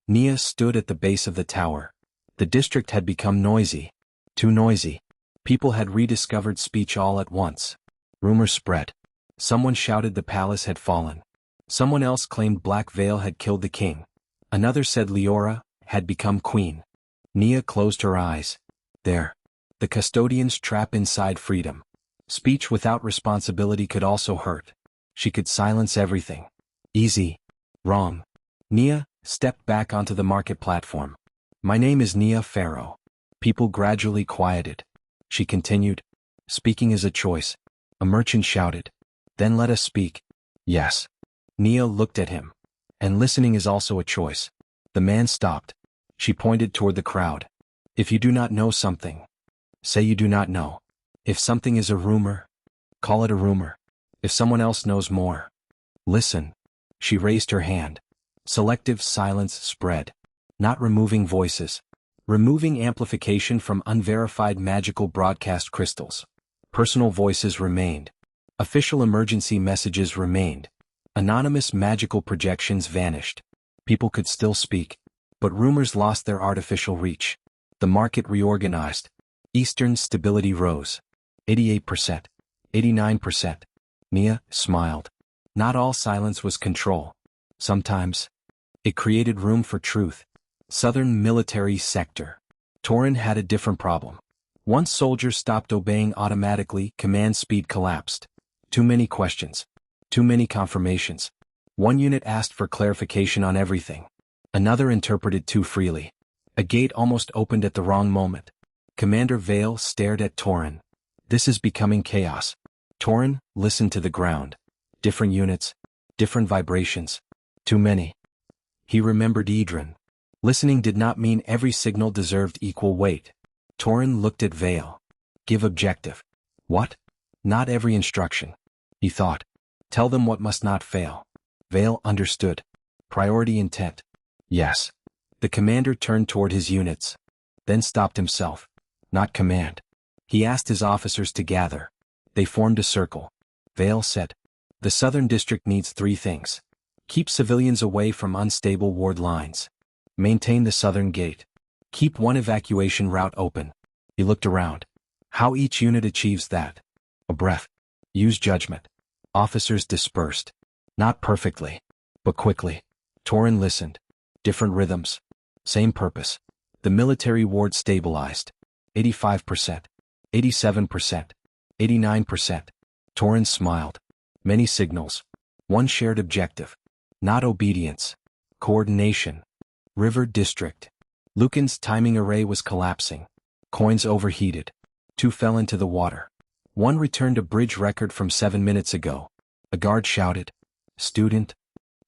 Nia stood at the base of the tower. The district had become noisy. Too noisy. People had rediscovered speech all at once. Rumors spread. Someone shouted the palace had fallen. Someone else claimed Black Veil had killed the king. Another said Leora had become queen. Nia closed her eyes. There. The custodian's trap inside freedom. Speech without responsibility could also hurt. She could silence everything. Easy. Wrong. Nia stepped back onto the market platform. My name is Nia Pharaoh. People gradually quieted. She continued. Speaking is a choice. A merchant shouted. Then let us speak. Yes. Nia looked at him. And listening is also a choice. The man stopped. She pointed toward the crowd. If you do not know something, say you do not know. If something is a rumor, call it a rumor. If someone else knows more, listen. She raised her hand. Selective silence spread. Not removing voices. Removing amplification from unverified magical broadcast crystals. Personal voices remained. Official emergency messages remained. Anonymous magical projections vanished. People could still speak. But rumors lost their artificial reach. The market reorganized. Eastern stability rose. 88%. 89%. Mia smiled. Not all silence was control. Sometimes it created room for truth. Southern Military Sector. Torin had a different problem. Once soldiers stopped obeying automatically, command speed collapsed. Too many questions. Too many confirmations. One unit asked for clarification on everything. Another interpreted too freely. A gate almost opened at the wrong moment. Commander Vale stared at Torin. This is becoming chaos. Torin listened to the ground. Different units. Different vibrations. Too many. He remembered Edran. Listening did not mean every signal deserved equal weight. Torin looked at Vale. Give objective. What? Not every instruction. He thought. Tell them what must not fail. Vale understood. Priority intent. Yes. The commander turned toward his units. Then stopped himself. Not command. He asked his officers to gather. They formed a circle. Vale said. The Southern District needs 3 things. Keep civilians away from unstable ward lines. Maintain the southern gate. Keep one evacuation route open. He looked around. How each unit achieves that? A breath. Use judgment. Officers dispersed. Not perfectly, but quickly. Torin listened. Different rhythms. Same purpose. The military ward stabilized. 85%. 87%. 89%. Torin smiled. Many signals. One shared objective. Not obedience. Coordination. River District. Lucan's timing array was collapsing. Coins overheated. 2 fell into the water. 1 returned a bridge record from 7 minutes ago. A guard shouted. Student.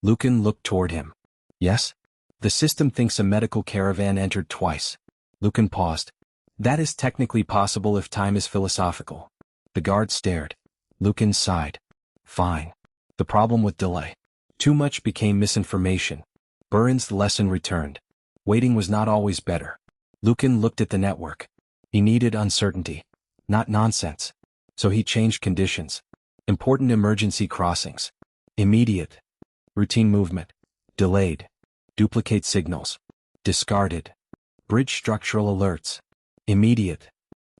Lucan looked toward him. Yes? The system thinks a medical caravan entered twice. Lucan paused. That is technically possible if time is philosophical. The guard stared. Lucan sighed. Fine. The problem with delay. Too much became misinformation. Burin's lesson returned. Waiting was not always better. Lucan looked at the network. He needed uncertainty. Not nonsense. So he changed conditions. Important emergency crossings. Immediate. Routine movement. Delayed. Duplicate signals. Discarded. Bridge structural alerts. Immediate.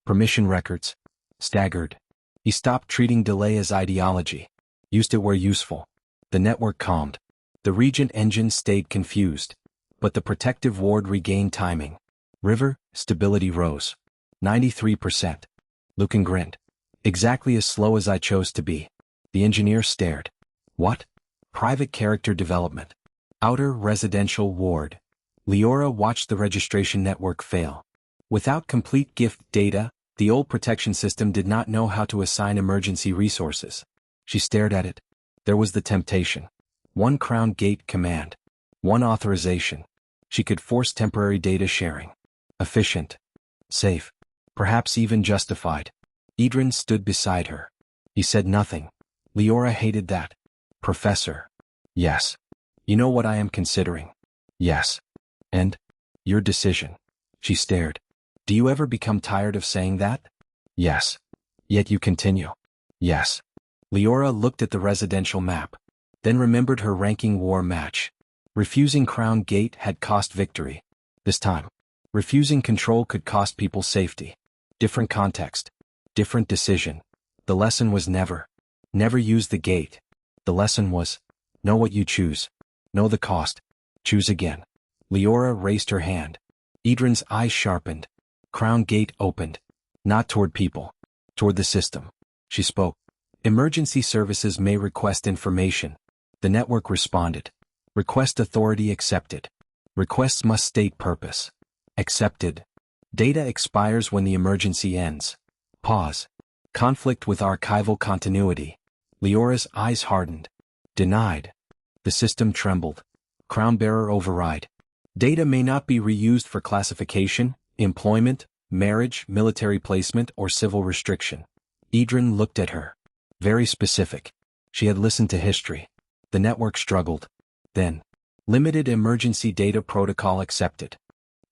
Permission records. Staggered. He stopped treating delay as ideology. Used it where useful. The network calmed. The Regent Engine stayed confused. But the protective ward regained timing. River, stability rose. 93%. Lucan grinned. Exactly as slow as I chose to be. The engineer stared. What? Private character development. Outer residential ward. Leora watched the registration network fail. Without complete gift data, the old protection system did not know how to assign emergency resources. She stared at it. There was the temptation. 1 crown gate command. 1 authorization. She could force temporary data sharing. Efficient. Safe. Perhaps even justified. Edran stood beside her. He said nothing. Leora hated that. Professor. Yes. You know what I am considering? Yes. And? Your decision. She stared. Do you ever become tired of saying that? Yes. Yet you continue. Yes. Leora looked at the residential map. Then remembered her ranking war match. Refusing Crown Gate had cost victory. This time, refusing control could cost people safety. Different context. Different decision. The lesson was never use the gate. The lesson was, know what you choose. Know the cost. Choose again. Leora raised her hand. Edran's eyes sharpened. Crown Gate opened. Not toward people. Toward the system. She spoke. Emergency services may request information. The network responded. Request authority accepted. Requests must state purpose. Accepted. Data expires when the emergency ends. Pause. Conflict with archival continuity. Leora's eyes hardened. Denied. The system trembled. Crownbearer override. Data may not be reused for classification, employment, marriage, military placement, or civil restriction. Edran looked at her. Very specific. She had listened to history. The network struggled. Then, limited emergency data protocol accepted.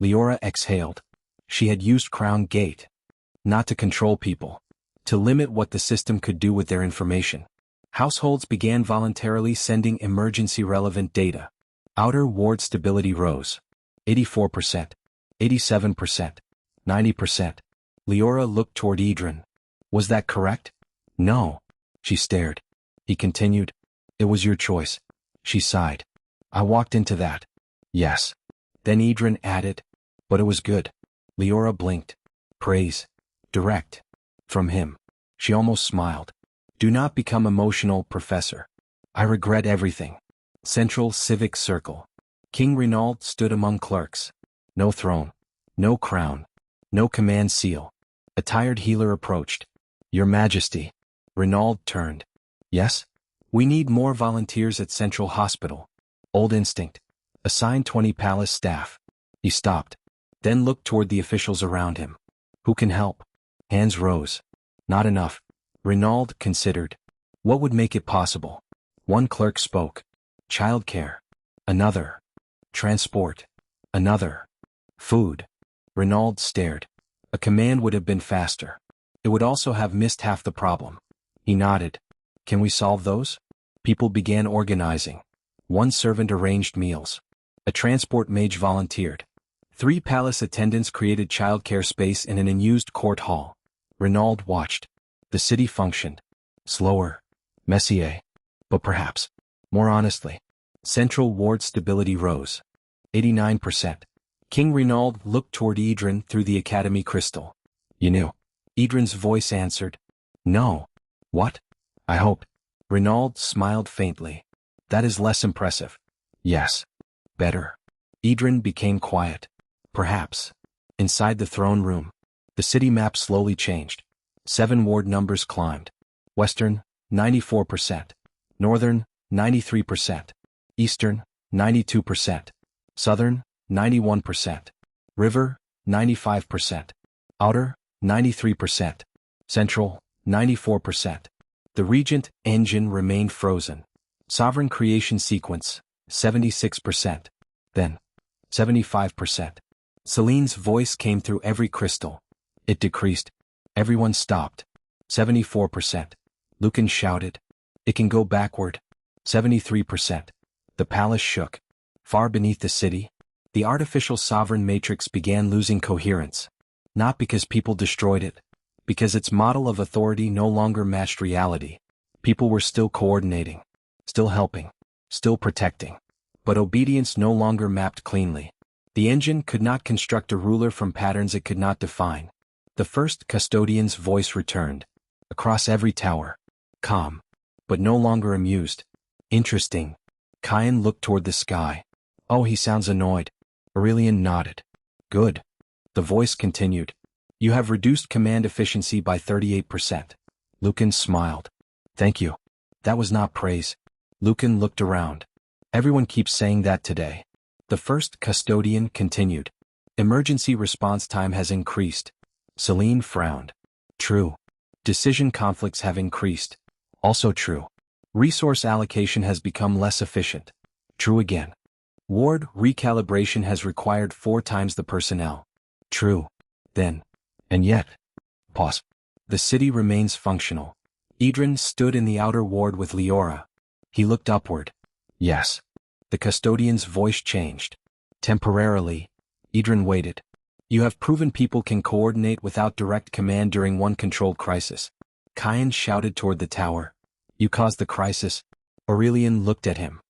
Leora exhaled. She had used Crown Gate. Not to control people. To limit what the system could do with their information. Households began voluntarily sending emergency-relevant data. Outer ward stability rose. 84%. 87%. 90%. Leora looked toward Edran. Was that correct? No. She stared. He continued. It was your choice. She sighed. I walked into that. Yes. Then Edran added. But it was good. Leora blinked. Praise. Direct. From him. She almost smiled. Do not become emotional, Professor. I regret everything. Central Civic Circle. King Renaud stood among clerks. No throne. No crown. No command seal. A tired healer approached. Your Majesty. Renaud turned. Yes? We need more volunteers at Central Hospital. Old instinct. Assign 20 palace staff. He stopped. Then looked toward the officials around him. Who can help? Hands rose. Not enough. Renaud considered. What would make it possible? One clerk spoke. Childcare. Another. Transport. Another. Food. Renaud stared. A command would have been faster. It would also have missed half the problem. He nodded. Can we solve those? People began organizing. One servant arranged meals. A transport mage volunteered. 3 palace attendants created childcare space in an unused court hall. Renaud watched. The city functioned. Slower. Messier. But perhaps. More honestly. Central ward stability rose. 89%. King Renaud looked toward Edran through the academy crystal. You knew. Edran's voice answered. No. What? I hoped. Renaud smiled faintly. That is less impressive. Yes. Better. Edran became quiet. Perhaps. Inside the throne room. The city map slowly changed. 7 ward numbers climbed. Western, 94%. Northern, 93%. Eastern, 92%. Southern, 91%. River, 95%. Outer, 93%. Central, 94%. The Regent Engine remained frozen. Sovereign creation sequence, 76%. Then, 75%. Celine's voice came through every crystal. It decreased. Everyone stopped. 74%. Lucan shouted. It can go backward. 73%. The palace shook. Far beneath the city, the artificial sovereign matrix began losing coherence. Not because people destroyed it. Because its model of authority no longer matched reality. People were still coordinating. Still helping. Still protecting. But obedience no longer mapped cleanly. The engine could not construct a ruler from patterns it could not define. The First Custodian's voice returned. Across every tower. Calm. But no longer amused. Interesting. Kyan looked toward the sky. Oh, he sounds annoyed. Aurelian nodded. Good. The voice continued. You have reduced command efficiency by 38%. Lucan smiled. Thank you. That was not praise. Lucan looked around. Everyone keeps saying that today. The First Custodian continued. Emergency response time has increased. Celine frowned. True. Decision conflicts have increased. Also true. Resource allocation has become less efficient. True again. Ward recalibration has required 4 times the personnel. True. Then. And yet. Pause. The city remains functional. Edran stood in the outer ward with Leora. He looked upward. Yes. The custodian's voice changed. Temporarily. Edran waited. You have proven people can coordinate without direct command during one controlled crisis. Kyan shouted toward the tower. You caused the crisis. Aurelian looked at him.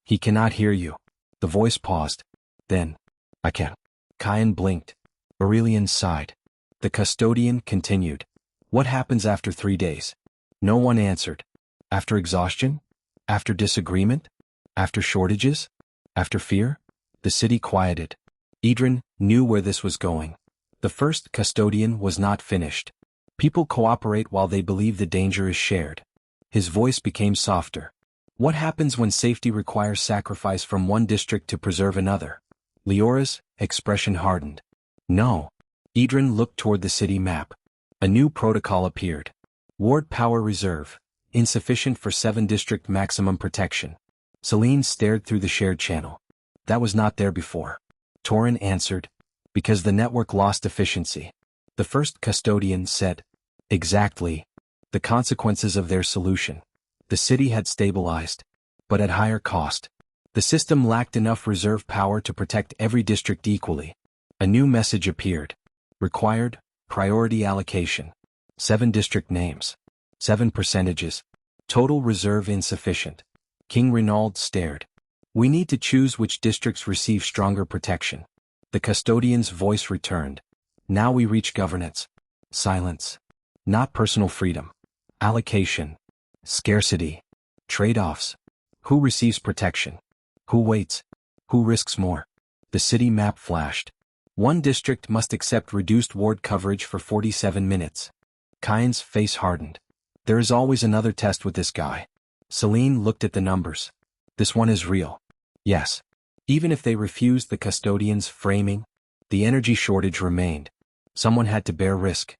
He cannot hear you. The voice paused. Then. I can. Kyan blinked. Aurelian sighed. The custodian continued. What happens after 3 days? No one answered. After exhaustion? After disagreement? After shortages? After fear? The city quieted. Edran knew where this was going. The First Custodian was not finished. People cooperate while they believe the danger is shared. His voice became softer. What happens when safety requires sacrifice from one district to preserve another? Leora's expression hardened. No. Edran looked toward the city map. A new protocol appeared. Ward Power Reserve. Insufficient for 7-district maximum protection. Celine stared through the shared channel. That was not there before. Torin answered. Because the network lost efficiency. The First Custodian said. Exactly. The consequences of their solution. The city had stabilized. But at higher cost. The system lacked enough reserve power to protect every district equally. A new message appeared. Required, priority allocation. 7 district names. 7 percentages. Total reserve insufficient. King Renaud stared. We need to choose which districts receive stronger protection. The custodian's voice returned. Now we reach governance. Silence. Not personal freedom. Allocation. Scarcity. Trade-offs. Who receives protection? Who waits? Who risks more? The city map flashed. One district must accept reduced ward coverage for 47 minutes. Kyan's face hardened. There is always another test with this guy. Celine looked at the numbers. This one is real. Yes. Even if they refused the custodian's framing, the energy shortage remained. Someone had to bear risk.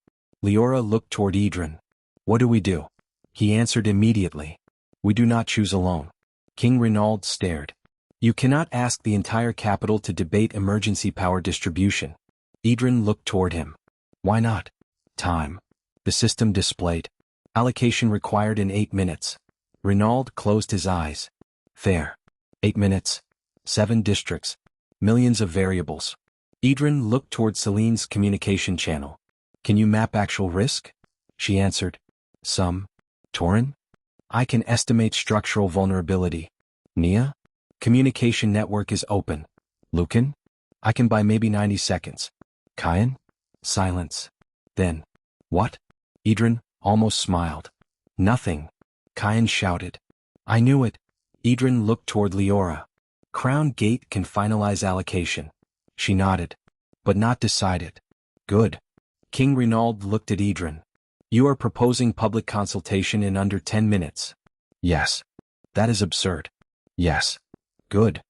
Leora looked toward Edran. What do we do? He answered immediately. We do not choose alone. King Renaud stared. You cannot ask the entire capital to debate emergency power distribution. Edran looked toward him. Why not? Time. The system displayed. Allocation required in 8 minutes. Renaud closed his eyes. Fair. 8 minutes. 7 districts. Millions of variables. Edran looked toward Celine's communication channel. Can you map actual risk? She answered. Some. Torin? I can estimate structural vulnerability. Nia? Communication network is open. Lucan? I can buy maybe 90 seconds. Kyan? Silence. Then. What? Edran almost smiled. Nothing. Kyan shouted. I knew it. Edran looked toward Leora. Crown Gate can finalize allocation. She nodded. But not decide it. Good. King Renaud looked at Edran. You are proposing public consultation in under 10 minutes. Yes. That is absurd. Yes. Good.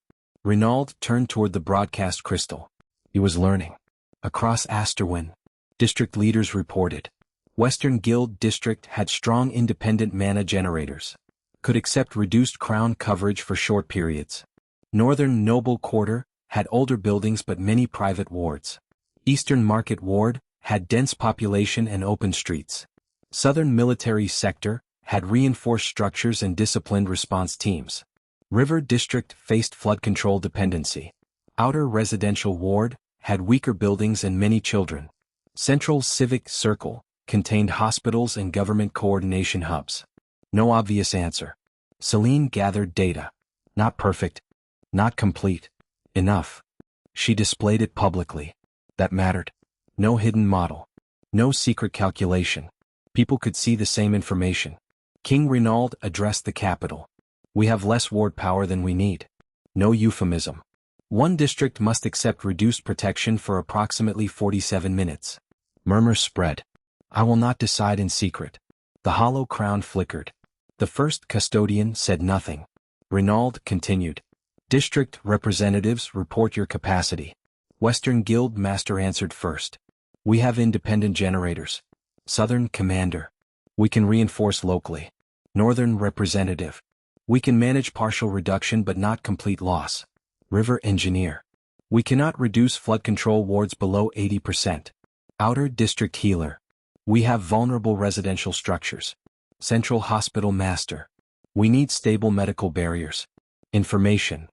Renaud turned toward the broadcast crystal. He was learning. Across Asterwyn, district leaders reported. Western Guild District had strong independent mana generators. Could accept reduced crown coverage for short periods. Northern Noble Quarter had older buildings but many private wards. Eastern Market Ward had dense population and open streets. Southern Military Sector had reinforced structures and disciplined response teams. River District faced flood control dependency. Outer Residential Ward had weaker buildings and many children. Central Civic Circle contained hospitals and government coordination hubs. No obvious answer. Celine gathered data. Not perfect. Not complete. Enough. She displayed it publicly. That mattered. No hidden model. No secret calculation. People could see the same information. King Renaud addressed the capital. We have less ward power than we need. No euphemism. One district must accept reduced protection for approximately 47 minutes. Murmurs spread. I will not decide in secret. The hollow crown flickered. The first custodian said nothing. Renaud continued. District representatives report your capacity. Western Guild Master answered first. We have independent generators. Southern Commander. We can reinforce locally. Northern Representative. We can manage partial reduction but not complete loss. River Engineer. We cannot reduce flood control wards below 80%. Outer District Healer. We have vulnerable residential structures. Central Hospital Master. We need stable medical barriers. Information.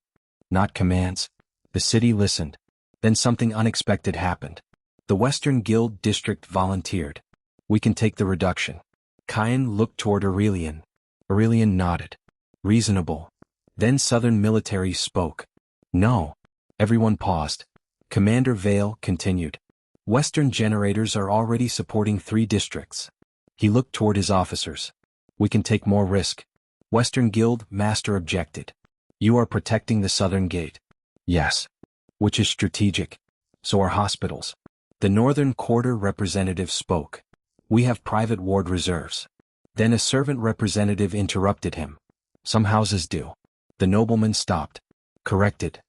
Not commands. The city listened. Then something unexpected happened. The Western Guild District volunteered. We can take the reduction. Kyan looked toward Aurelian. Aurelian nodded. Reasonable. Then Southern Military spoke. No. Everyone paused. Commander Vale continued. Western generators are already supporting 3 districts. He looked toward his officers. We can take more risk. Western Guild Master objected. You are protecting the Southern Gate. Yes. Which is strategic. So are hospitals. The Northern Quarter representative spoke. We have private ward reserves. Then a servant representative interrupted him. Some houses do. The nobleman stopped. Corrected.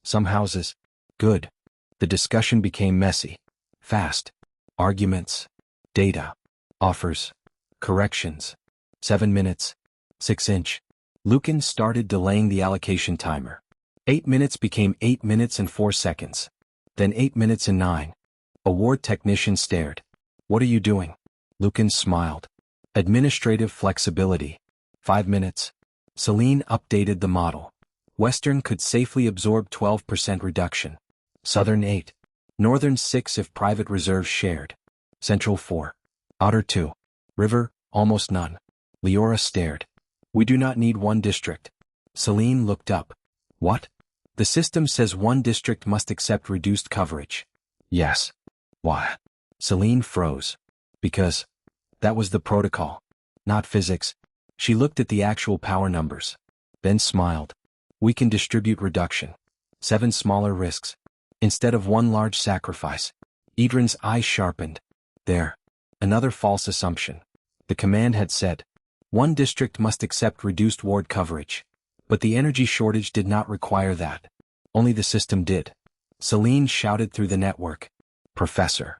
Some houses. Good. The discussion became messy. Fast. Arguments. Data. Offers. Corrections. 7 minutes. 6-inch. Lucan started delaying the allocation timer. 8 minutes became 8 minutes and 4 seconds. Then 8 minutes and 9. A ward technician stared. What are you doing? Lucan smiled. Administrative flexibility. 5 minutes. Celine updated the model. Western could safely absorb 12% reduction. Southern 8. Northern 6 if private reserves shared. Central 4. Outer 2. River, Almost none. Leora stared. We do not need one district. Celine looked up. What? The system says one district must accept reduced coverage. Yes. Why? Celine froze. Because that was the protocol. Not physics. She looked at the actual power numbers. Then smiled. We can distribute reduction. 7 smaller risks. Instead of one large sacrifice. Edran's eyes sharpened. There. Another false assumption. The command had said, one district must accept reduced ward coverage. But the energy shortage did not require that. Only the system did. Celine shouted through the network. Professor.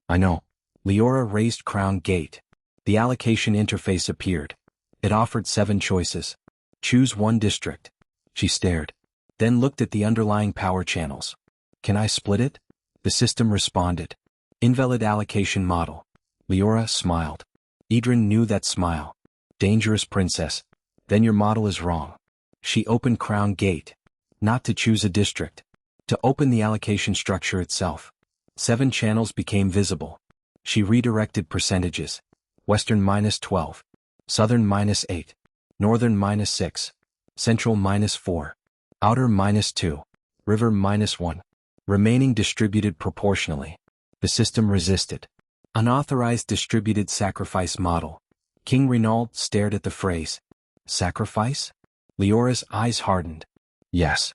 I know. Leora raised Crown Gate. The allocation interface appeared. It offered 7 choices. Choose one district. She stared. Then looked at the underlying power channels. Can I split it? The system responded. Invalid allocation model. Leora smiled. Edran knew that smile. Dangerous princess. Then your model is wrong. She opened Crown Gate. Not to choose a district. To open the allocation structure itself. 7 channels became visible. She redirected percentages. Western -12. Southern -8. Northern -6. Central -4. Outer -2. River -1. Remaining distributed proportionally. The system resisted. Unauthorized distributed sacrifice model. King Renaud stared at the phrase. Sacrifice? Leora's eyes hardened. Yes.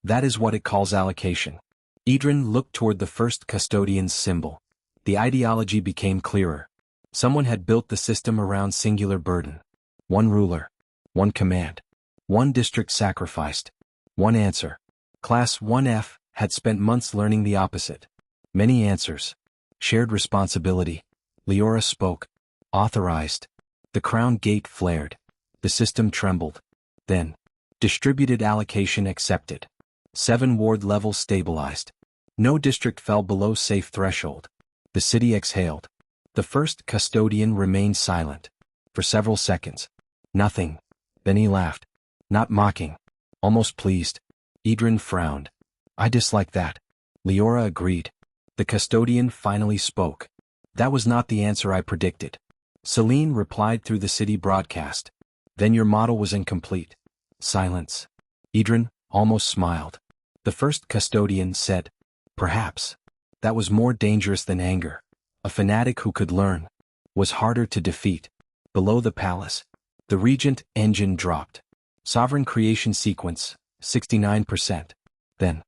That is what it calls allocation. Edran looked toward the First Custodian's symbol. The ideology became clearer. Someone had built the system around singular burden. One ruler. One command. One district sacrificed. One answer. Class 1F had spent months learning the opposite. Many answers. Shared responsibility. Leora spoke. Authorized. The Crown Gate flared. The system trembled. Then. Distributed allocation accepted. 7 ward levels stabilized. No district fell below safe threshold. The city exhaled. The First Custodian remained silent. For several seconds. Nothing. Then he laughed. Not mocking. Almost pleased. Edran frowned. I dislike that. Leora agreed. The custodian finally spoke. That was not the answer I predicted. Celine replied through the city broadcast. Then your model was incomplete. Silence. Edran almost smiled. The First Custodian said, perhaps. That was more dangerous than anger. A fanatic who could learn. Was harder to defeat. Below the palace. The Regent Engine dropped. Sovereign creation sequence, 69%. Then,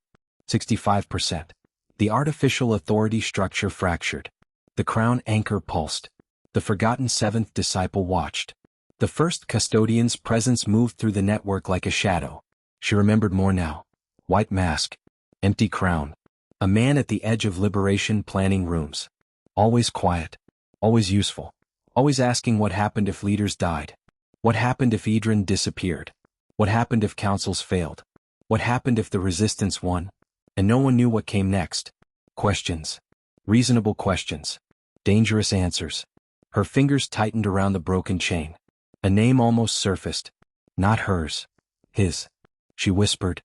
65%. The artificial authority structure fractured. The crown anchor pulsed. The forgotten 7th disciple watched. The First Custodian's presence moved through the network like a shadow. She remembered more now. White mask. Empty crown. A man at the edge of liberation planning rooms. Always quiet. Always useful. Always asking what happened if leaders died. What happened if Edran disappeared? What happened if councils failed? What happened if the resistance won? And no one knew what came next. Questions. Reasonable questions. Dangerous answers. Her fingers tightened around the broken chain. A name almost surfaced. Not hers. His. She whispered.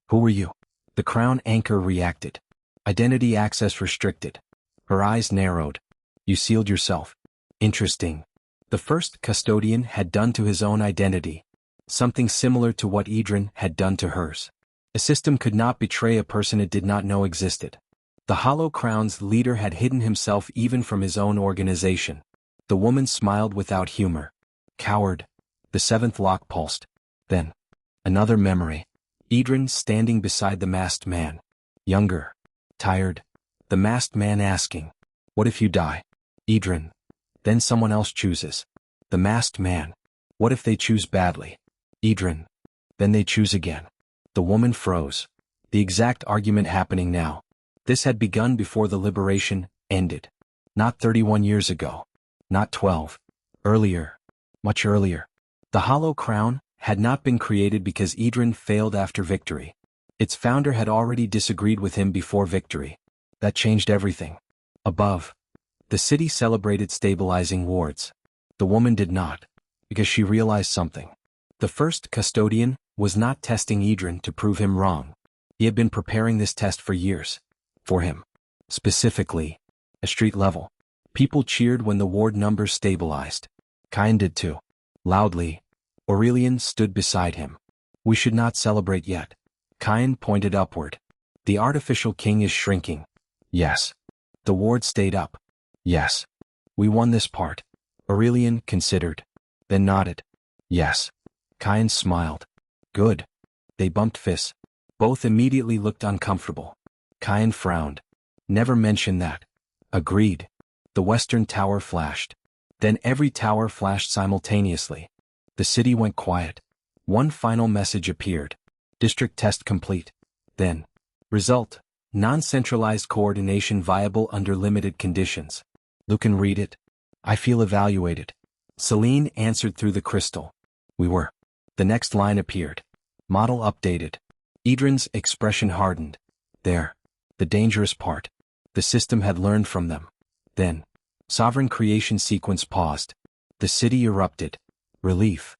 Who are you? The crown anchor reacted. Identity access restricted. Her eyes narrowed. You sealed yourself. Interesting. The First Custodian had done to his own identity. Something similar to what Edran had done to hers. A system could not betray a person it did not know existed. The Hollow Crown's leader had hidden himself even from his own organization. The woman smiled without humor. Coward. The 7th lock pulsed. Then. Another memory. Edran standing beside the masked man. Younger. Tired. The masked man asking. What if you die? Edran. Then someone else chooses. The masked man. What if they choose badly? Edran. Then they choose again. The woman froze. The exact argument happening now. This had begun before the liberation ended. Not 31 years ago. Not 12. Earlier. Much earlier. The Hollow Crown had not been created because Edran failed after victory. Its founder had already disagreed with him before victory. That changed everything. Above. The city celebrated stabilizing wards. The woman did not. Because she realized something. The First Custodian was not testing Edran to prove him wrong. He had been preparing this test for years. For him. Specifically. A street level. People cheered when the ward numbers stabilized. Cain did too. Loudly. Aurelian stood beside him. We should not celebrate yet. Cain pointed upward. The artificial king is shrinking. Yes. The ward stayed up. Yes. We won this part. Aurelian considered. Then nodded. Yes. Cain smiled. Good. They bumped fists. Both immediately looked uncomfortable. Cain frowned. Never mention that. Agreed. The western tower flashed. Then every tower flashed simultaneously. The city went quiet. One final message appeared. District test complete. Then. Result. Non-centralized coordination viable under limited conditions. Lucan read it. I feel evaluated. Celine answered through the crystal. We were. The next line appeared. Model updated. Edran's expression hardened. There. The dangerous part. The system had learned from them. Then. Sovereign creation sequence paused. The city erupted. Relief.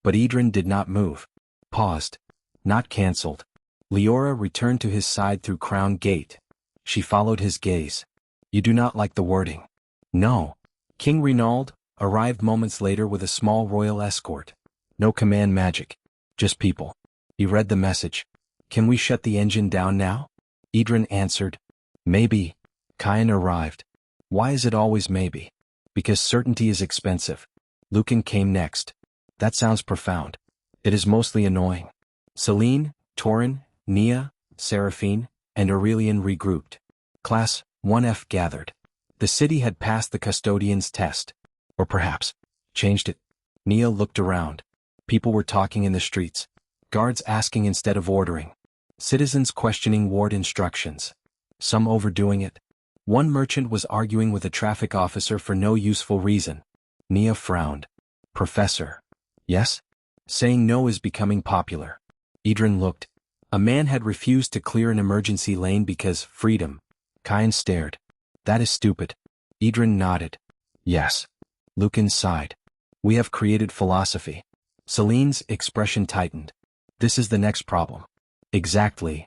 But Edran did not move. Paused. Not cancelled. Leora returned to his side through Crown Gate. She followed his gaze. You do not like the wording. No. King Renauld arrived moments later with a small royal escort. No command magic. Just people. He read the message. Can we shut the engine down now? Edran answered. Maybe. Cain arrived. Why is it always maybe? Because certainty is expensive. Lucan came next. That sounds profound. It is mostly annoying. Celine, Torin, Nia, Seraphine, and Aurelian regrouped. Class 1F gathered. The city had passed the custodian's test. Or perhaps, changed it. Nia looked around. People were talking in the streets. Guards asking instead of ordering. Citizens questioning ward instructions. Some overdoing it. One merchant was arguing with a traffic officer for no useful reason. Nia frowned. Professor. Yes? Saying no is becoming popular. Edran looked. A man had refused to clear an emergency lane because freedom. Cain stared. That is stupid. Edran nodded. Yes. Lucan sighed. We have created philosophy. Celine's expression tightened. This is the next problem. Exactly.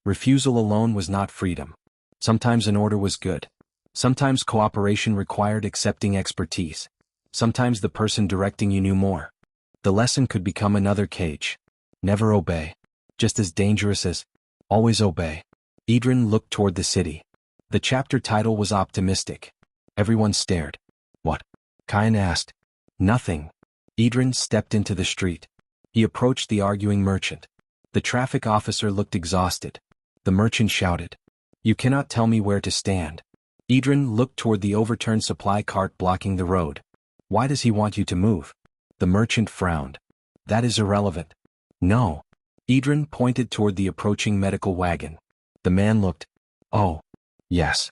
Refusal alone was not freedom. Sometimes an order was good. Sometimes cooperation required accepting expertise. Sometimes the person directing you knew more. The lesson could become another cage. Never obey. Just as dangerous as always obey. Edran looked toward the city. The chapter title was optimistic. Everyone stared. What? Cain asked. Nothing. Edran stepped into the street. He approached the arguing merchant. The traffic officer looked exhausted. The merchant shouted. You cannot tell me where to stand. Edran looked toward the overturned supply cart blocking the road. Why does he want you to move? The merchant frowned. That is irrelevant. No. Edran pointed toward the approaching medical wagon. The man looked. Oh. Yes.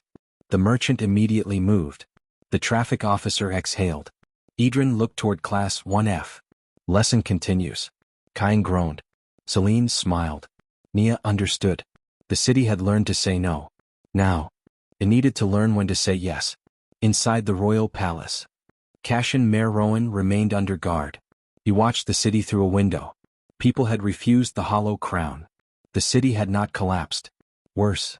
The merchant immediately moved. The traffic officer exhaled. Edran looked toward Class 1F. Lesson continues. Cain groaned. Celine smiled. Nia understood. The city had learned to say no. Now, it needed to learn when to say yes. Inside the royal palace. Cassian Mayor Rowan remained under guard. He watched the city through a window. People had refused the hollow crown. The city had not collapsed. Worse.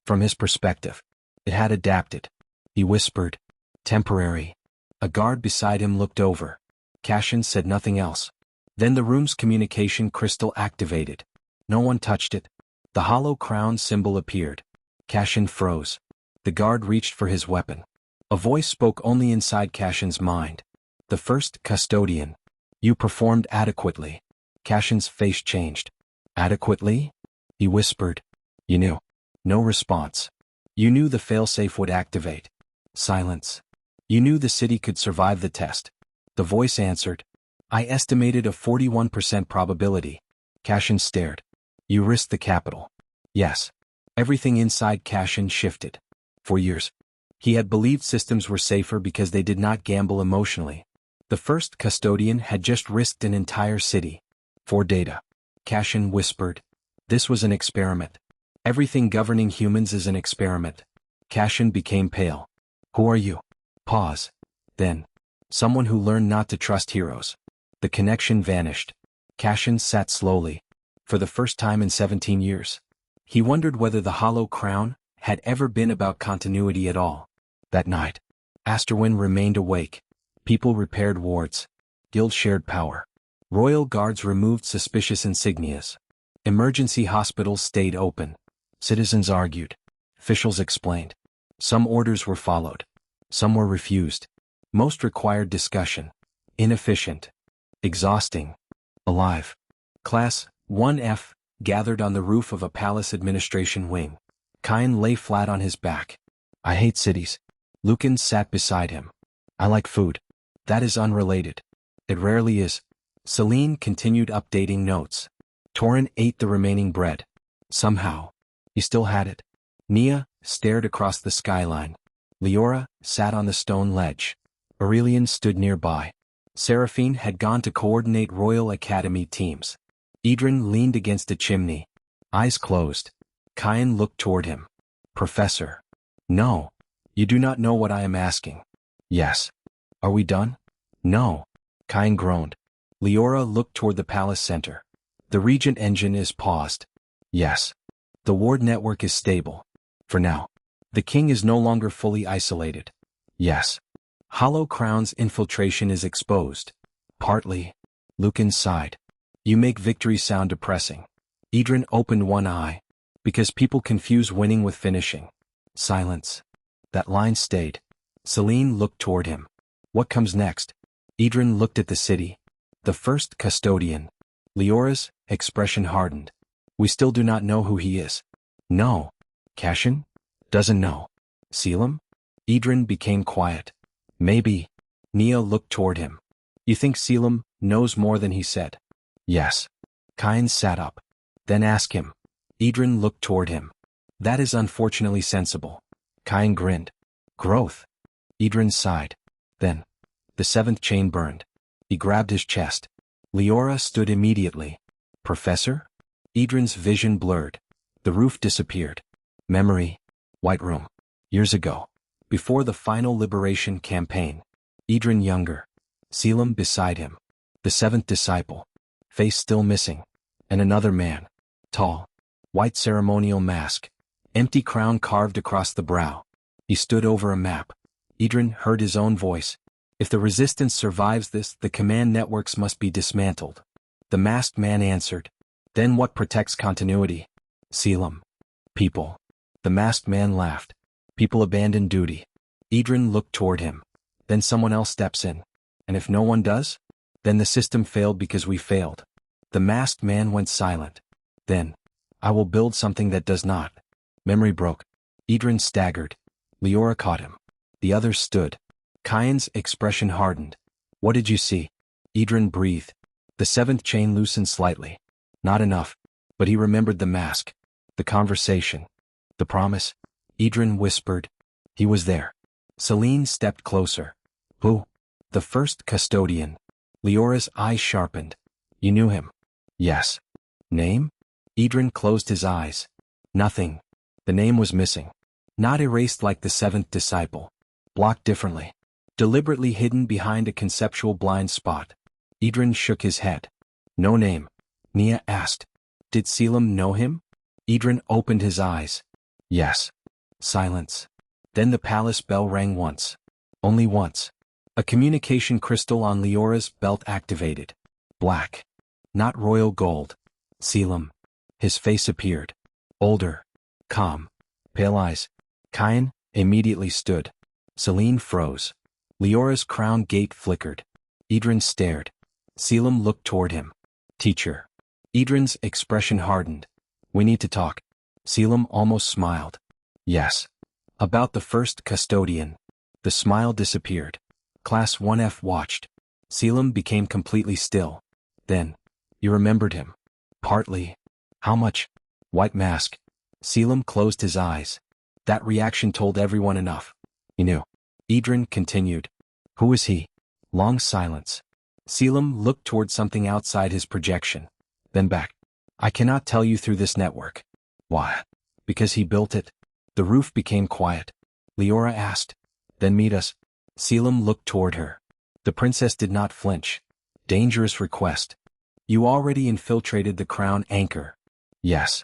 From his perspective, it had adapted. He whispered. Temporary. A guard beside him looked over. Cassian said nothing else. Then the room's communication crystal activated. No one touched it. The hollow crown symbol appeared. Cassian froze. The guard reached for his weapon. A voice spoke only inside Cassian's mind. The First Custodian. You performed adequately. Cassian's face changed. Adequately? He whispered. You knew. No response. You knew the failsafe would activate. Silence. You knew the city could survive the test. The voice answered. I estimated a 41% probability. Cassian stared. You risked the capital. Yes. Everything inside Cassian shifted. For years, he had believed systems were safer because they did not gamble emotionally. The First Custodian had just risked an entire city. For data. Cassian whispered. This was an experiment. Everything governing humans is an experiment. Cassian became pale. Who are you? Pause. Then. Someone who learned not to trust heroes. The connection vanished. Cassian sat slowly. For the first time in 17 years. He wondered whether the hollow crown had ever been about continuity at all. That night, Asterwyn remained awake. People repaired wards. Guild shared power. Royal guards removed suspicious insignias. Emergency hospitals stayed open. Citizens argued. Officials explained. Some orders were followed. Some were refused. Most required discussion. Inefficient. Exhausting. Alive. Class 1F gathered on the roof of a palace administration wing. Kyan lay flat on his back. I hate cities. Lucan sat beside him. I like food. That is unrelated. It rarely is. Celine continued updating notes. Torin ate the remaining bread. Somehow. He still had it. Nia stared across the skyline. Leora sat on the stone ledge. Aurelian stood nearby. Seraphine had gone to coordinate Royal Academy teams. Edran leaned against a chimney. Eyes closed. Kyan looked toward him. Professor. No. You do not know what I am asking. Yes. Are we done? No. Kyan groaned. Leora looked toward the palace center. The Regent Engine is paused. Yes. The ward network is stable. For now. The king is no longer fully isolated. Yes. Hollow Crown's infiltration is exposed. Partly. Lucan sighed. You make victory sound depressing. Edran opened one eye. Because people confuse winning with finishing. Silence. That line stayed. Celine looked toward him. What comes next? Edran looked at the city. The First Custodian. Leora's expression hardened. We still do not know who he is. No. Cashin? Doesn't know. Selim? Edran became quiet. Maybe. Nia looked toward him. You think Selim knows more than he said? Yes. Kyan sat up. Then ask him. Edran looked toward him. That is unfortunately sensible. Kyan grinned. Growth. Edran sighed. Then. The seventh chain burned. He grabbed his chest. Leora stood immediately. Professor? Edran's vision blurred. The roof disappeared. Memory. White room. Years ago. Before the final liberation campaign. Edran younger. Selim beside him. The seventh disciple. Face still missing. And another man. Tall. White ceremonial mask. Empty crown carved across the brow. He stood over a map. Edran heard his own voice. If the resistance survives this, the command networks must be dismantled. The masked man answered. Then what protects continuity? Selim. People. The masked man laughed. People abandon duty. Edran looked toward him. Then someone else steps in. And if no one does? Then the system failed because we failed. The masked man went silent. Then. I will build something that does not. Memory broke. Edran staggered. Leora caught him. The others stood. Kyan's expression hardened. What did you see? Edran breathed. The seventh chain loosened slightly. Not enough. But he remembered the mask. The conversation. The promise. Edran whispered. He was there. Celine stepped closer. Who? The First Custodian. Leora's eyes sharpened. You knew him? Yes. Name? Edran closed his eyes. Nothing. The name was missing. Not erased like the seventh disciple. Blocked differently. Deliberately hidden behind a conceptual blind spot. Edran shook his head. No name. Nia asked. Did Selim know him? Edran opened his eyes. Yes. Silence. Then the palace bell rang once. Only once. A communication crystal on Leora's belt activated. Black. Not royal gold. Selim. His face appeared. Older. Calm. Pale eyes. Kyan immediately stood. Celine froze. Leora's crown gate flickered. Edran stared. Selim looked toward him. Teacher. Edran's expression hardened. We need to talk. Selim almost smiled. Yes. About the First Custodian. The smile disappeared. Class 1F watched. Selim became completely still. Then. You remembered him. Partly. How much? White mask. Selim closed his eyes. That reaction told everyone enough. He knew. Edran continued. Who is he? Long silence. Selim looked toward something outside his projection. Then back. I cannot tell you through this network. Why? Because he built it. The roof became quiet. Leora asked. Then meet us. Selim looked toward her. The princess did not flinch. Dangerous request. You already infiltrated the crown anchor. Yes.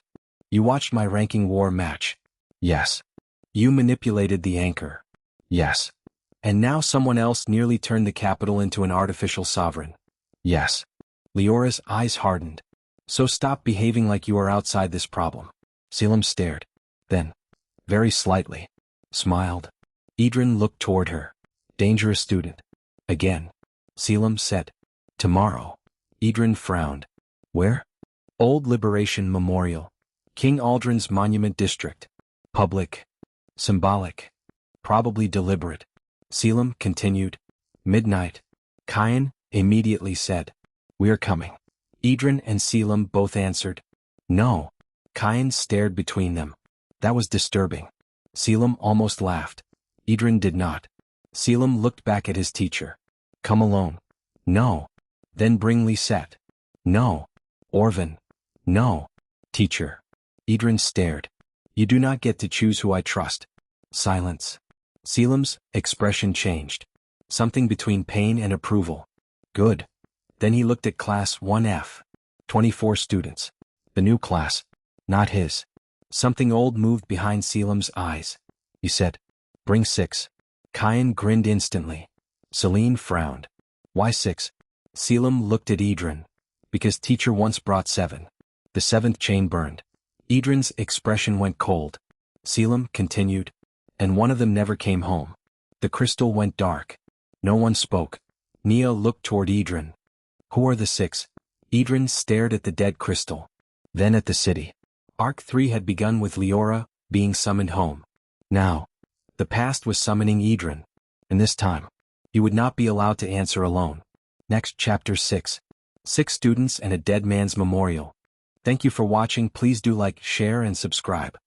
You watched my ranking war match. Yes. You manipulated the anchor. Yes. And now someone else nearly turned the capital into an artificial sovereign. Yes. Leora's eyes hardened. So stop behaving like you are outside this problem. Selim stared. Then, very slightly, smiled. Edran looked toward her. Dangerous student. Again. Selim said. Tomorrow. Edran frowned. Where? Old Liberation Memorial. King Aldrin's Monument District. Public. Symbolic. Probably deliberate. Selim continued. Midnight. Kyan immediately said. We're coming. Edran and Selim both answered. No. Kyan stared between them. That was disturbing. Selim almost laughed. Edran did not. Selim looked back at his teacher. Come alone. No. Then bring Lisette. No. Orvan. No. Teacher. Edran stared. You do not get to choose who I trust. Silence. Selim's expression changed. Something between pain and approval. Good. Then he looked at Class 1F. 24 students. The new class. Not his. Something old moved behind Selim's eyes. He said, Bring 6. Kyan grinned instantly. Celine frowned. Why 6? Selim looked at Edran. Because teacher once brought 7. The 7th chain burned. Edran's expression went cold. Selim continued. And one of them never came home. The crystal went dark. No one spoke. Nia looked toward Edran. Who are the 6? Edran stared at the dead crystal. Then at the city. Arc 3 had begun with Leora being summoned home. Now, the past was summoning Edran. And this time, he would not be allowed to answer alone. Next chapter 6. 6 students and a dead man's memorial. Thank you for watching. Please do like, share and subscribe.